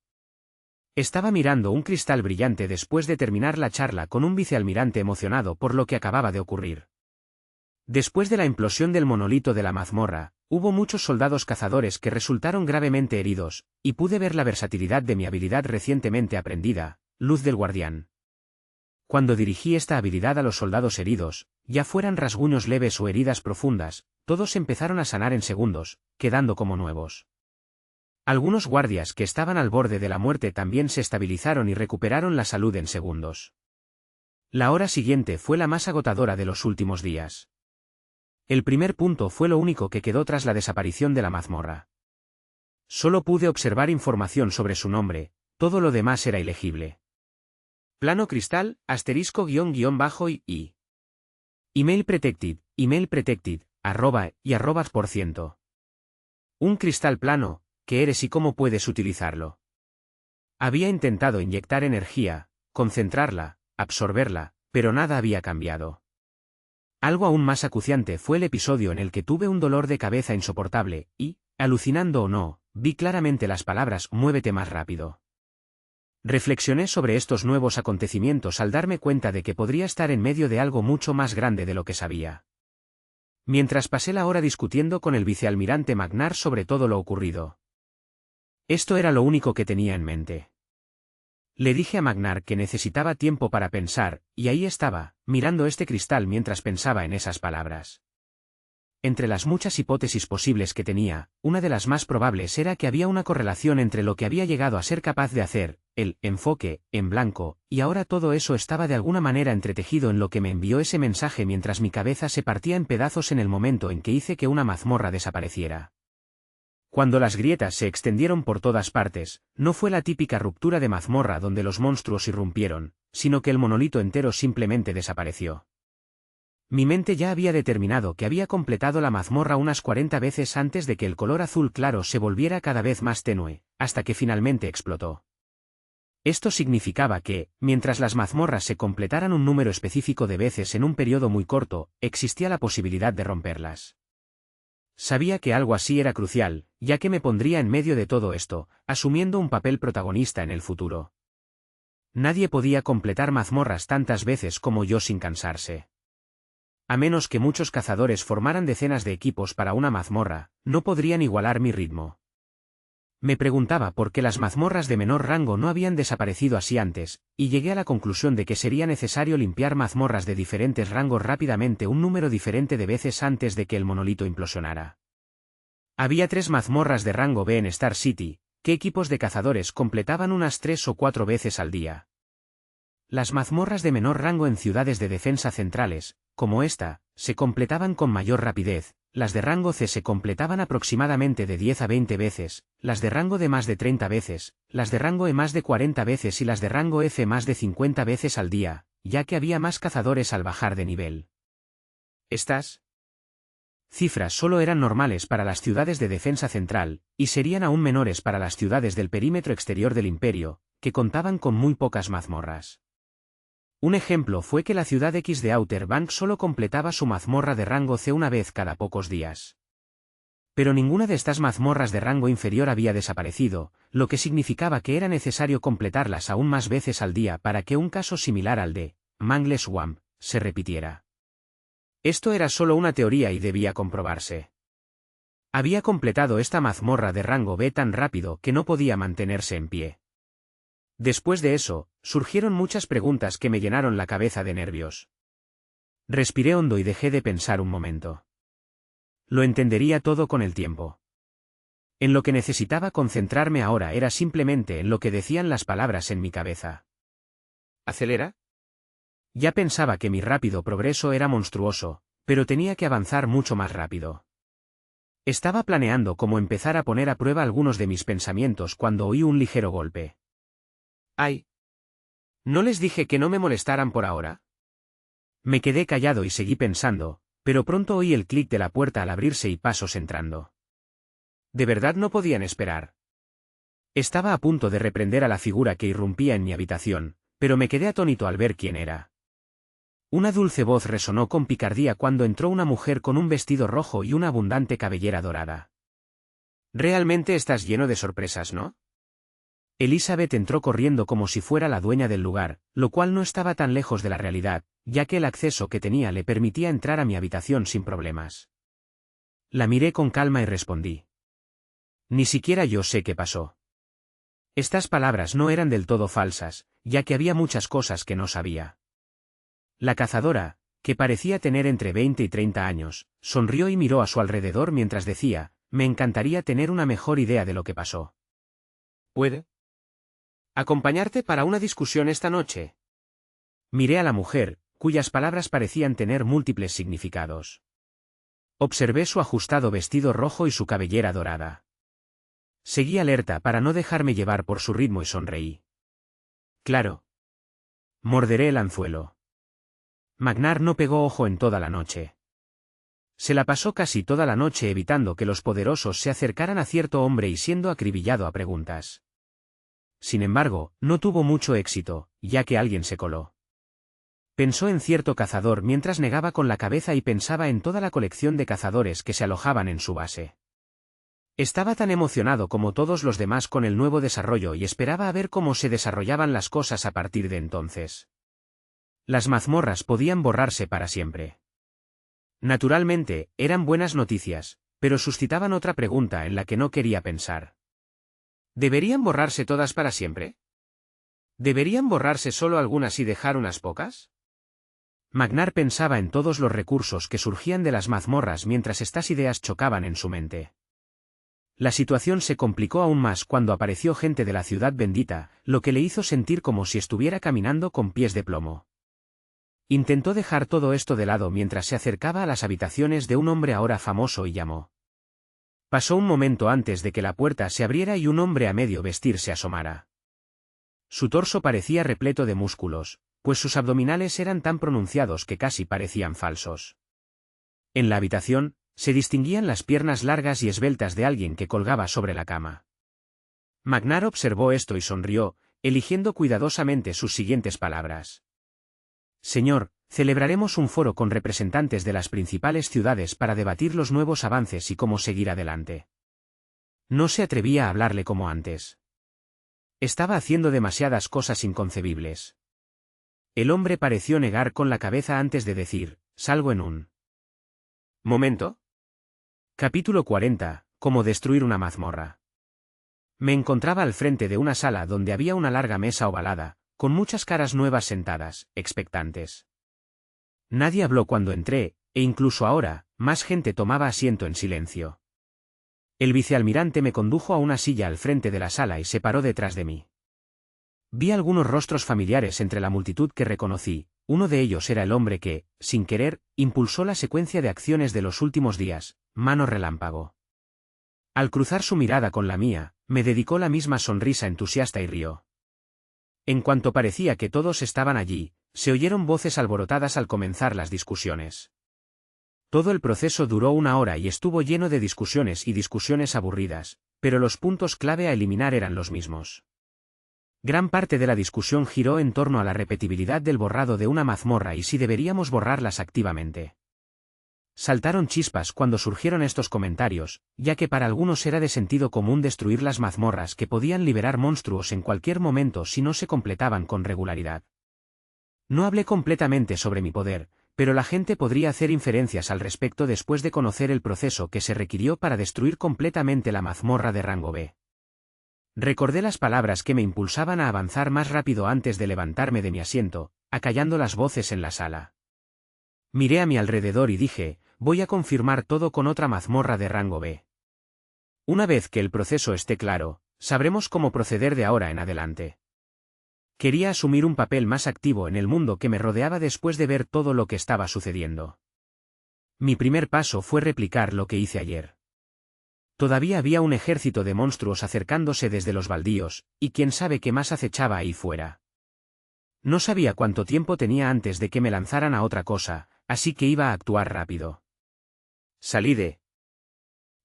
Estaba mirando un cristal brillante después de terminar la charla con un vicealmirante emocionado por lo que acababa de ocurrir. Después de la implosión del monolito de la mazmorra, hubo muchos soldados cazadores que resultaron gravemente heridos, y pude ver la versatilidad de mi habilidad recientemente aprendida, Luz del Guardián. Cuando dirigí esta habilidad a los soldados heridos, ya fueran rasguños leves o heridas profundas, todos empezaron a sanar en segundos, quedando como nuevos. Algunos guardias que estaban al borde de la muerte también se estabilizaron y recuperaron la salud en segundos. La hora siguiente fue la más agotadora de los últimos días. El primer punto fue lo único que quedó tras la desaparición de la mazmorra. Solo pude observar información sobre su nombre, todo lo demás era ilegible. Plano cristal, asterisco __ bajo y. Email protected, arroba y @%. Un cristal plano, ¿qué eres y cómo puedes utilizarlo? Había intentado inyectar energía, concentrarla, absorberla, pero nada había cambiado. Algo aún más acuciante fue el episodio en el que tuve un dolor de cabeza insoportable, y, alucinando o no, vi claramente las palabras «muévete más rápido». Reflexioné sobre estos nuevos acontecimientos al darme cuenta de que podría estar en medio de algo mucho más grande de lo que sabía. Mientras pasé la hora discutiendo con el vicealmirante Magnar sobre todo lo ocurrido. Esto era lo único que tenía en mente. Le dije a Magnar que necesitaba tiempo para pensar, y ahí estaba, mirando este cristal mientras pensaba en esas palabras. Entre las muchas hipótesis posibles que tenía, una de las más probables era que había una correlación entre lo que había llegado a ser capaz de hacer, el enfoque, en blanco, y ahora todo eso estaba de alguna manera entretejido en lo que me envió ese mensaje mientras mi cabeza se partía en pedazos en el momento en que hice que una mazmorra desapareciera. Cuando las grietas se extendieron por todas partes, no fue la típica ruptura de mazmorra donde los monstruos irrumpieron, sino que el monolito entero simplemente desapareció. Mi mente ya había determinado que había completado la mazmorra unas 40 veces antes de que el color azul claro se volviera cada vez más tenue, hasta que finalmente explotó. Esto significaba que, mientras las mazmorras se completaran un número específico de veces en un periodo muy corto, existía la posibilidad de romperlas. Sabía que algo así era crucial, ya que me pondría en medio de todo esto, asumiendo un papel protagonista en el futuro. Nadie podía completar mazmorras tantas veces como yo sin cansarse. A menos que muchos cazadores formaran decenas de equipos para una mazmorra, no podrían igualar mi ritmo. Me preguntaba por qué las mazmorras de menor rango no habían desaparecido así antes, y llegué a la conclusión de que sería necesario limpiar mazmorras de diferentes rangos rápidamente un número diferente de veces antes de que el monolito implosionara. Había 3 mazmorras de rango B en Star City, que equipos de cazadores completaban unas 3 o 4 veces al día. Las mazmorras de menor rango en ciudades de defensa centrales, como esta, se completaban con mayor rapidez, las de rango C se completaban aproximadamente de 10 a 20 veces, las de rango D más de 30 veces, las de rango E más de 40 veces y las de rango F más de 50 veces al día, ya que había más cazadores al bajar de nivel. Estas cifras solo eran normales para las ciudades de defensa central, y serían aún menores para las ciudades del perímetro exterior del imperio, que contaban con muy pocas mazmorras. Un ejemplo fue que la ciudad X de Outer Banks solo completaba su mazmorra de rango C una vez cada pocos días. Pero ninguna de estas mazmorras de rango inferior había desaparecido, lo que significaba que era necesario completarlas aún más veces al día para que un caso similar al de Mangle Swamp se repitiera. Esto era solo una teoría y debía comprobarse. Había completado esta mazmorra de rango B tan rápido que no podía mantenerse en pie. Después de eso, surgieron muchas preguntas que me llenaron la cabeza de nervios. Respiré hondo y dejé de pensar un momento. Lo entendería todo con el tiempo. En lo que necesitaba concentrarme ahora era simplemente en lo que decían las palabras en mi cabeza. ¿Acelera? Ya pensaba que mi rápido progreso era monstruoso, pero tenía que avanzar mucho más rápido. Estaba planeando cómo empezar a poner a prueba algunos de mis pensamientos cuando oí un ligero golpe. ¡Ay! ¿No les dije que no me molestaran por ahora? Me quedé callado y seguí pensando, pero pronto oí el clic de la puerta al abrirse y pasos entrando. ¿De verdad no podían esperar? Estaba a punto de reprender a la figura que irrumpía en mi habitación, pero me quedé atónito al ver quién era. Una dulce voz resonó con picardía cuando entró una mujer con un vestido rojo y una abundante cabellera dorada. Realmente estás lleno de sorpresas, ¿no? Elizabeth entró corriendo como si fuera la dueña del lugar, lo cual no estaba tan lejos de la realidad, ya que el acceso que tenía le permitía entrar a mi habitación sin problemas. La miré con calma y respondí. Ni siquiera yo sé qué pasó. Estas palabras no eran del todo falsas, ya que había muchas cosas que no sabía. La cazadora, que parecía tener entre 20 y 30 años, sonrió y miró a su alrededor mientras decía, me encantaría tener una mejor idea de lo que pasó. ¿Puede acompañarte para una discusión esta noche? Miré a la mujer, cuyas palabras parecían tener múltiples significados. Observé su ajustado vestido rojo y su cabellera dorada. Seguí alerta para no dejarme llevar por su ritmo y sonreí. Claro. Morderé el anzuelo. Magnar no pegó ojo en toda la noche. Se la pasó casi toda la noche evitando que los poderosos se acercaran a cierto hombre y siendo acribillado a preguntas. Sin embargo, no tuvo mucho éxito, ya que alguien se coló. Pensó en cierto cazador mientras negaba con la cabeza y pensaba en toda la colección de cazadores que se alojaban en su base. Estaba tan emocionado como todos los demás con el nuevo desarrollo y esperaba a ver cómo se desarrollaban las cosas a partir de entonces. Las mazmorras podían borrarse para siempre. Naturalmente, eran buenas noticias, pero suscitaban otra pregunta en la que no quería pensar. ¿Deberían borrarse todas para siempre? ¿Deberían borrarse solo algunas y dejar unas pocas? Magnar pensaba en todos los recursos que surgían de las mazmorras mientras estas ideas chocaban en su mente. La situación se complicó aún más cuando apareció gente de la ciudad bendita, lo que le hizo sentir como si estuviera caminando con pies de plomo. Intentó dejar todo esto de lado mientras se acercaba a las habitaciones de un hombre ahora famoso y llamó. Pasó un momento antes de que la puerta se abriera y un hombre a medio vestir se asomara. Su torso parecía repleto de músculos, pues sus abdominales eran tan pronunciados que casi parecían falsos. En la habitación, se distinguían las piernas largas y esbeltas de alguien que colgaba sobre la cama. Magnar observó esto y sonrió, eligiendo cuidadosamente sus siguientes palabras. Señor, celebraremos un foro con representantes de las principales ciudades para debatir los nuevos avances y cómo seguir adelante. No se atrevía a hablarle como antes. Estaba haciendo demasiadas cosas inconcebibles. El hombre pareció negar con la cabeza antes de decir, salgo en un momento. Capítulo 40. Cómo destruir una mazmorra. Me encontraba al frente de una sala donde había una larga mesa ovalada, con muchas caras nuevas sentadas, expectantes. Nadie habló cuando entré, e incluso ahora, más gente tomaba asiento en silencio. El vicealmirante me condujo a una silla al frente de la sala y se paró detrás de mí. Vi algunos rostros familiares entre la multitud que reconocí. Uno de ellos era el hombre que, sin querer, impulsó la secuencia de acciones de los últimos días, Mano Relámpago. Al cruzar su mirada con la mía, me dedicó la misma sonrisa entusiasta y rió. En cuanto parecía que todos estaban allí, se oyeron voces alborotadas al comenzar las discusiones. Todo el proceso duró 1 hora y estuvo lleno de discusiones y discusiones aburridas, pero los puntos clave a eliminar eran los mismos. Gran parte de la discusión giró en torno a la repetibilidad del borrado de una mazmorra y si deberíamos borrarlas activamente. Saltaron chispas cuando surgieron estos comentarios, ya que para algunos era de sentido común destruir las mazmorras que podían liberar monstruos en cualquier momento si no se completaban con regularidad. No hablé completamente sobre mi poder, pero la gente podría hacer inferencias al respecto después de conocer el proceso que se requirió para destruir completamente la mazmorra de rango B. Recordé las palabras que me impulsaban a avanzar más rápido antes de levantarme de mi asiento, acallando las voces en la sala. Miré a mi alrededor y dije, voy a confirmar todo con otra mazmorra de rango B. Una vez que el proceso esté claro, sabremos cómo proceder de ahora en adelante. Quería asumir un papel más activo en el mundo que me rodeaba después de ver todo lo que estaba sucediendo. Mi primer paso fue replicar lo que hice ayer. Todavía había un ejército de monstruos acercándose desde los baldíos, y quién sabe qué más acechaba ahí fuera. No sabía cuánto tiempo tenía antes de que me lanzaran a otra cosa, así que iba a actuar rápido. Salí de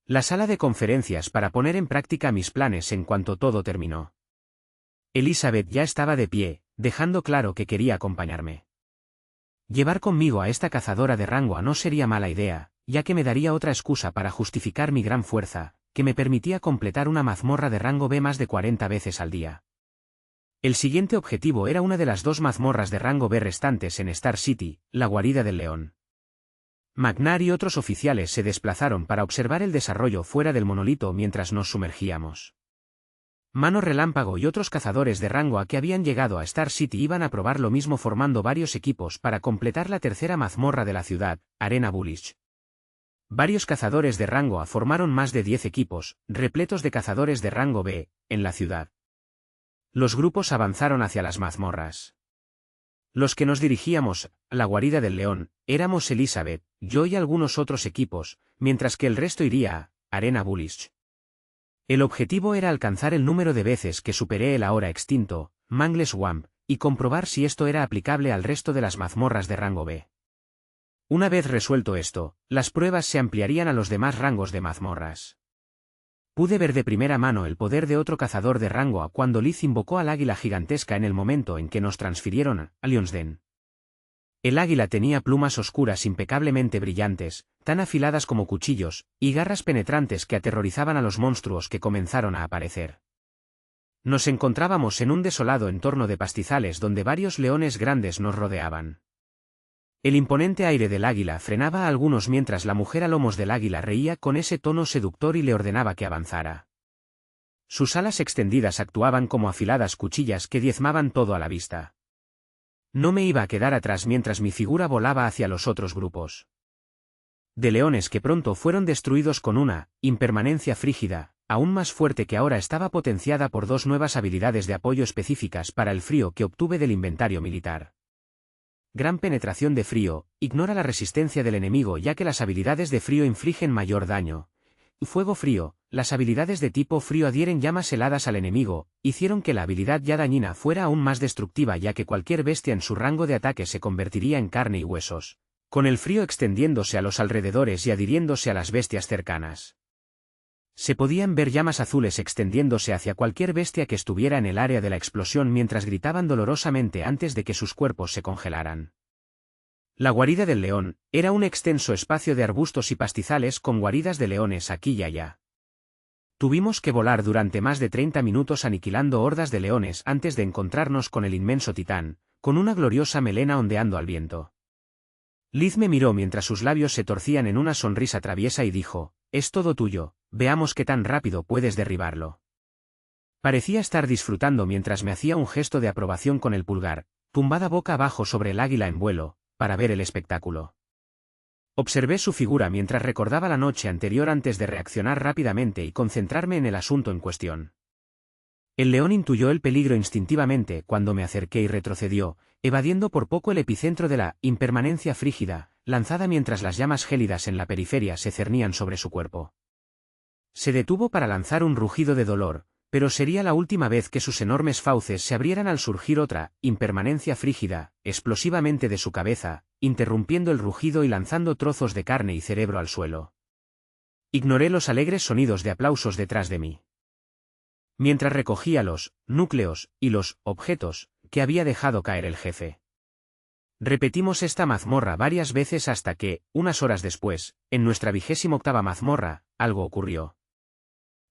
la sala de conferencias para poner en práctica mis planes en cuanto todo terminó. Elizabeth ya estaba de pie, dejando claro que quería acompañarme. Llevar conmigo a esta cazadora de rango A no sería mala idea, ya que me daría otra excusa para justificar mi gran fuerza, que me permitía completar una mazmorra de rango B más de 40 veces al día. El siguiente objetivo era una de las 2 mazmorras de rango B restantes en Star City, la guarida del león. Magnar y otros oficiales se desplazaron para observar el desarrollo fuera del monolito mientras nos sumergíamos. Mano Relámpago y otros cazadores de rango A que habían llegado a Star City iban a probar lo mismo formando varios equipos para completar la tercera mazmorra de la ciudad, Arena Bullish. Varios cazadores de rango A formaron más de 10 equipos, repletos de cazadores de rango B, en la ciudad. Los grupos avanzaron hacia las mazmorras. Los que nos dirigíamos a la guarida del león, éramos Elizabeth, yo y algunos otros equipos, mientras que el resto iría a Arena Bullish. El objetivo era alcanzar el número de veces que superé el ahora extinto Mangle Swamp, y comprobar si esto era aplicable al resto de las mazmorras de rango B. Una vez resuelto esto, las pruebas se ampliarían a los demás rangos de mazmorras. Pude ver de primera mano el poder de otro cazador de rango A cuando Liz invocó al águila gigantesca en el momento en que nos transfirieron a Lion's Den. El águila tenía plumas oscuras impecablemente brillantes, tan afiladas como cuchillos, y garras penetrantes que aterrorizaban a los monstruos que comenzaron a aparecer. Nos encontrábamos en un desolado entorno de pastizales donde varios leones grandes nos rodeaban. El imponente aire del águila frenaba a algunos mientras la mujer a lomos del águila reía con ese tono seductor y le ordenaba que avanzara. Sus alas extendidas actuaban como afiladas cuchillas que diezmaban todo a la vista. No me iba a quedar atrás mientras mi figura volaba hacia los otros grupos de leones que pronto fueron destruidos con una impermanencia frígida, aún más fuerte que ahora estaba potenciada por 2 nuevas habilidades de apoyo específicas para el frío que obtuve del inventario militar. Gran penetración de frío, ignora la resistencia del enemigo ya que las habilidades de frío infligen mayor daño. Fuego frío, las habilidades de tipo frío adhieren llamas heladas al enemigo, hicieron que la habilidad ya dañina fuera aún más destructiva ya que cualquier bestia en su rango de ataque se convertiría en carne y huesos, con el frío extendiéndose a los alrededores y adhiriéndose a las bestias cercanas. Se podían ver llamas azules extendiéndose hacia cualquier bestia que estuviera en el área de la explosión mientras gritaban dolorosamente antes de que sus cuerpos se congelaran. La guarida del león era un extenso espacio de arbustos y pastizales con guaridas de leones aquí y allá. Tuvimos que volar durante más de 30 minutos aniquilando hordas de leones antes de encontrarnos con el inmenso titán, con una gloriosa melena ondeando al viento. Liz me miró mientras sus labios se torcían en una sonrisa traviesa y dijo, «Es todo tuyo, veamos qué tan rápido puedes derribarlo». Parecía estar disfrutando mientras me hacía un gesto de aprobación con el pulgar, tumbada boca abajo sobre el águila en vuelo, para ver el espectáculo. Observé su figura mientras recordaba la noche anterior antes de reaccionar rápidamente y concentrarme en el asunto en cuestión. El león intuyó el peligro instintivamente cuando me acerqué y retrocedió, evadiendo por poco el epicentro de la impermanencia frígida, lanzada mientras las llamas gélidas en la periferia se cernían sobre su cuerpo. Se detuvo para lanzar un rugido de dolor, pero sería la última vez que sus enormes fauces se abrieran al surgir otra impermanencia frígida, explosivamente de su cabeza, interrumpiendo el rugido y lanzando trozos de carne y cerebro al suelo. Ignoré los alegres sonidos de aplausos detrás de mí. Mientras recogía los núcleos y los objetos que había dejado caer el jefe. Repetimos esta mazmorra varias veces hasta que, unas horas después, en nuestra 28ª mazmorra, algo ocurrió.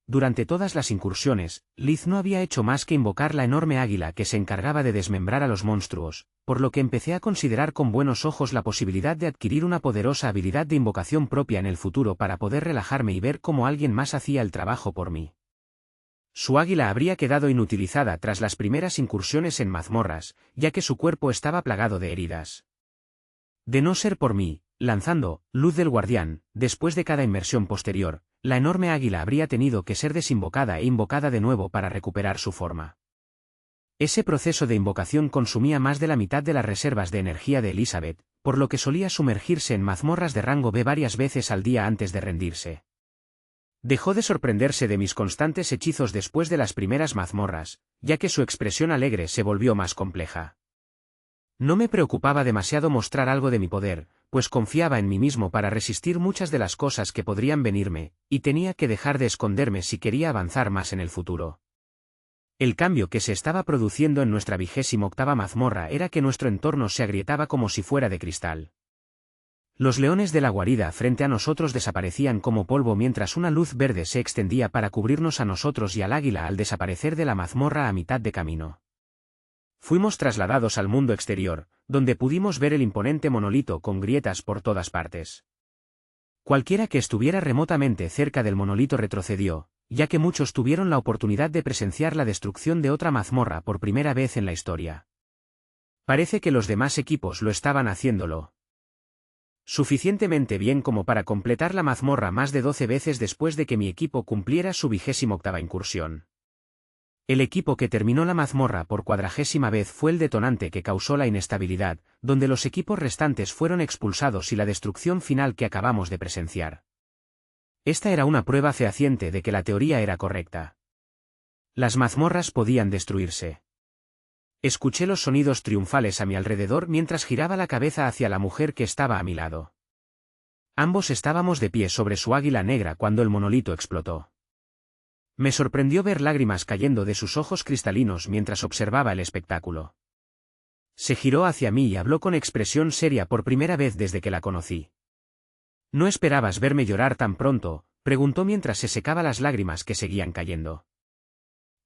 Durante todas las incursiones, Liz no había hecho más que invocar la enorme águila que se encargaba de desmembrar a los monstruos, por lo que empecé a considerar con buenos ojos la posibilidad de adquirir una poderosa habilidad de invocación propia en el futuro para poder relajarme y ver cómo alguien más hacía el trabajo por mí. Su águila habría quedado inutilizada tras las primeras incursiones en mazmorras, ya que su cuerpo estaba plagado de heridas. De no ser por mí, lanzando Luz del Guardián, después de cada inmersión posterior, la enorme águila habría tenido que ser desinvocada e invocada de nuevo para recuperar su forma. Ese proceso de invocación consumía más de la mitad de las reservas de energía de Elizabeth, por lo que solía sumergirse en mazmorras de rango B varias veces al día antes de rendirse. Dejó de sorprenderse de mis constantes hechizos después de las primeras mazmorras, ya que su expresión alegre se volvió más compleja. No me preocupaba demasiado mostrar algo de mi poder, pues confiaba en mí mismo para resistir muchas de las cosas que podrían venirme, y tenía que dejar de esconderme si quería avanzar más en el futuro. El cambio que se estaba produciendo en nuestra 28ª mazmorra era que nuestro entorno se agrietaba como si fuera de cristal. Los leones de la guarida frente a nosotros desaparecían como polvo mientras una luz verde se extendía para cubrirnos a nosotros y al águila al desaparecer de la mazmorra a mitad de camino. Fuimos trasladados al mundo exterior, donde pudimos ver el imponente monolito con grietas por todas partes. Cualquiera que estuviera remotamente cerca del monolito retrocedió, ya que muchos tuvieron la oportunidad de presenciar la destrucción de otra mazmorra por primera vez en la historia. Parece que los demás equipos lo estaban haciéndolo suficientemente bien como para completar la mazmorra más de 12 veces después de que mi equipo cumpliera su 28ª incursión. El equipo que terminó la mazmorra por 40ª vez fue el detonante que causó la inestabilidad, donde los equipos restantes fueron expulsados y la destrucción final que acabamos de presenciar. Esta era una prueba fehaciente de que la teoría era correcta. Las mazmorras podían destruirse. Escuché los sonidos triunfales a mi alrededor mientras giraba la cabeza hacia la mujer que estaba a mi lado. Ambos estábamos de pie sobre su águila negra cuando el monolito explotó. Me sorprendió ver lágrimas cayendo de sus ojos cristalinos mientras observaba el espectáculo. Se giró hacia mí y habló con expresión seria por primera vez desde que la conocí. ¿No esperabas verme llorar tan pronto?, preguntó mientras se secaba las lágrimas que seguían cayendo.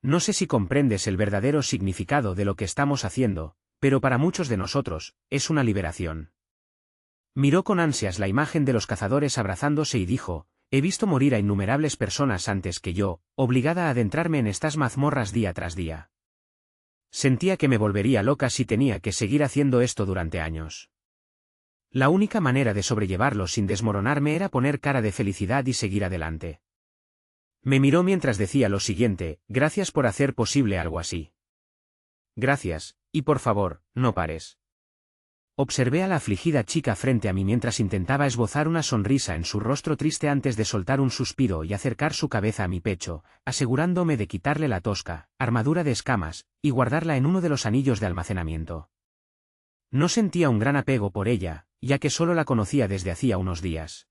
No sé si comprendes el verdadero significado de lo que estamos haciendo, pero para muchos de nosotros, es una liberación. Miró con ansias la imagen de los cazadores abrazándose y dijo: he visto morir a innumerables personas antes que yo, obligada a adentrarme en estas mazmorras día tras día. Sentía que me volvería loca si tenía que seguir haciendo esto durante años. La única manera de sobrellevarlo sin desmoronarme era poner cara de felicidad y seguir adelante. Me miró mientras decía lo siguiente: gracias por hacer posible algo así. Gracias, y por favor, no pares. Observé a la afligida chica frente a mí mientras intentaba esbozar una sonrisa en su rostro triste antes de soltar un suspiro y acercar su cabeza a mi pecho, asegurándome de quitarle la tosca armadura de escamas y guardarla en uno de los anillos de almacenamiento. No sentía un gran apego por ella, ya que solo la conocía desde hacía unos días.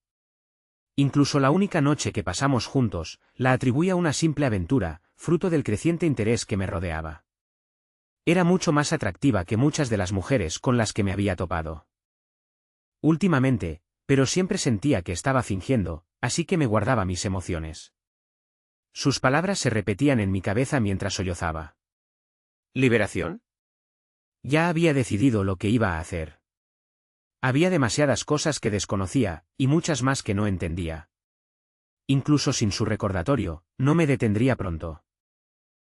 Incluso la única noche que pasamos juntos, la atribuía a una simple aventura, fruto del creciente interés que me rodeaba. Era mucho más atractiva que muchas de las mujeres con las que me había topado últimamente, pero siempre sentía que estaba fingiendo, así que me guardaba mis emociones. Sus palabras se repetían en mi cabeza mientras sollozaba. ¿Liberación? Ya había decidido lo que iba a hacer. Había demasiadas cosas que desconocía, y muchas más que no entendía. Incluso sin su recordatorio, no me detendría pronto.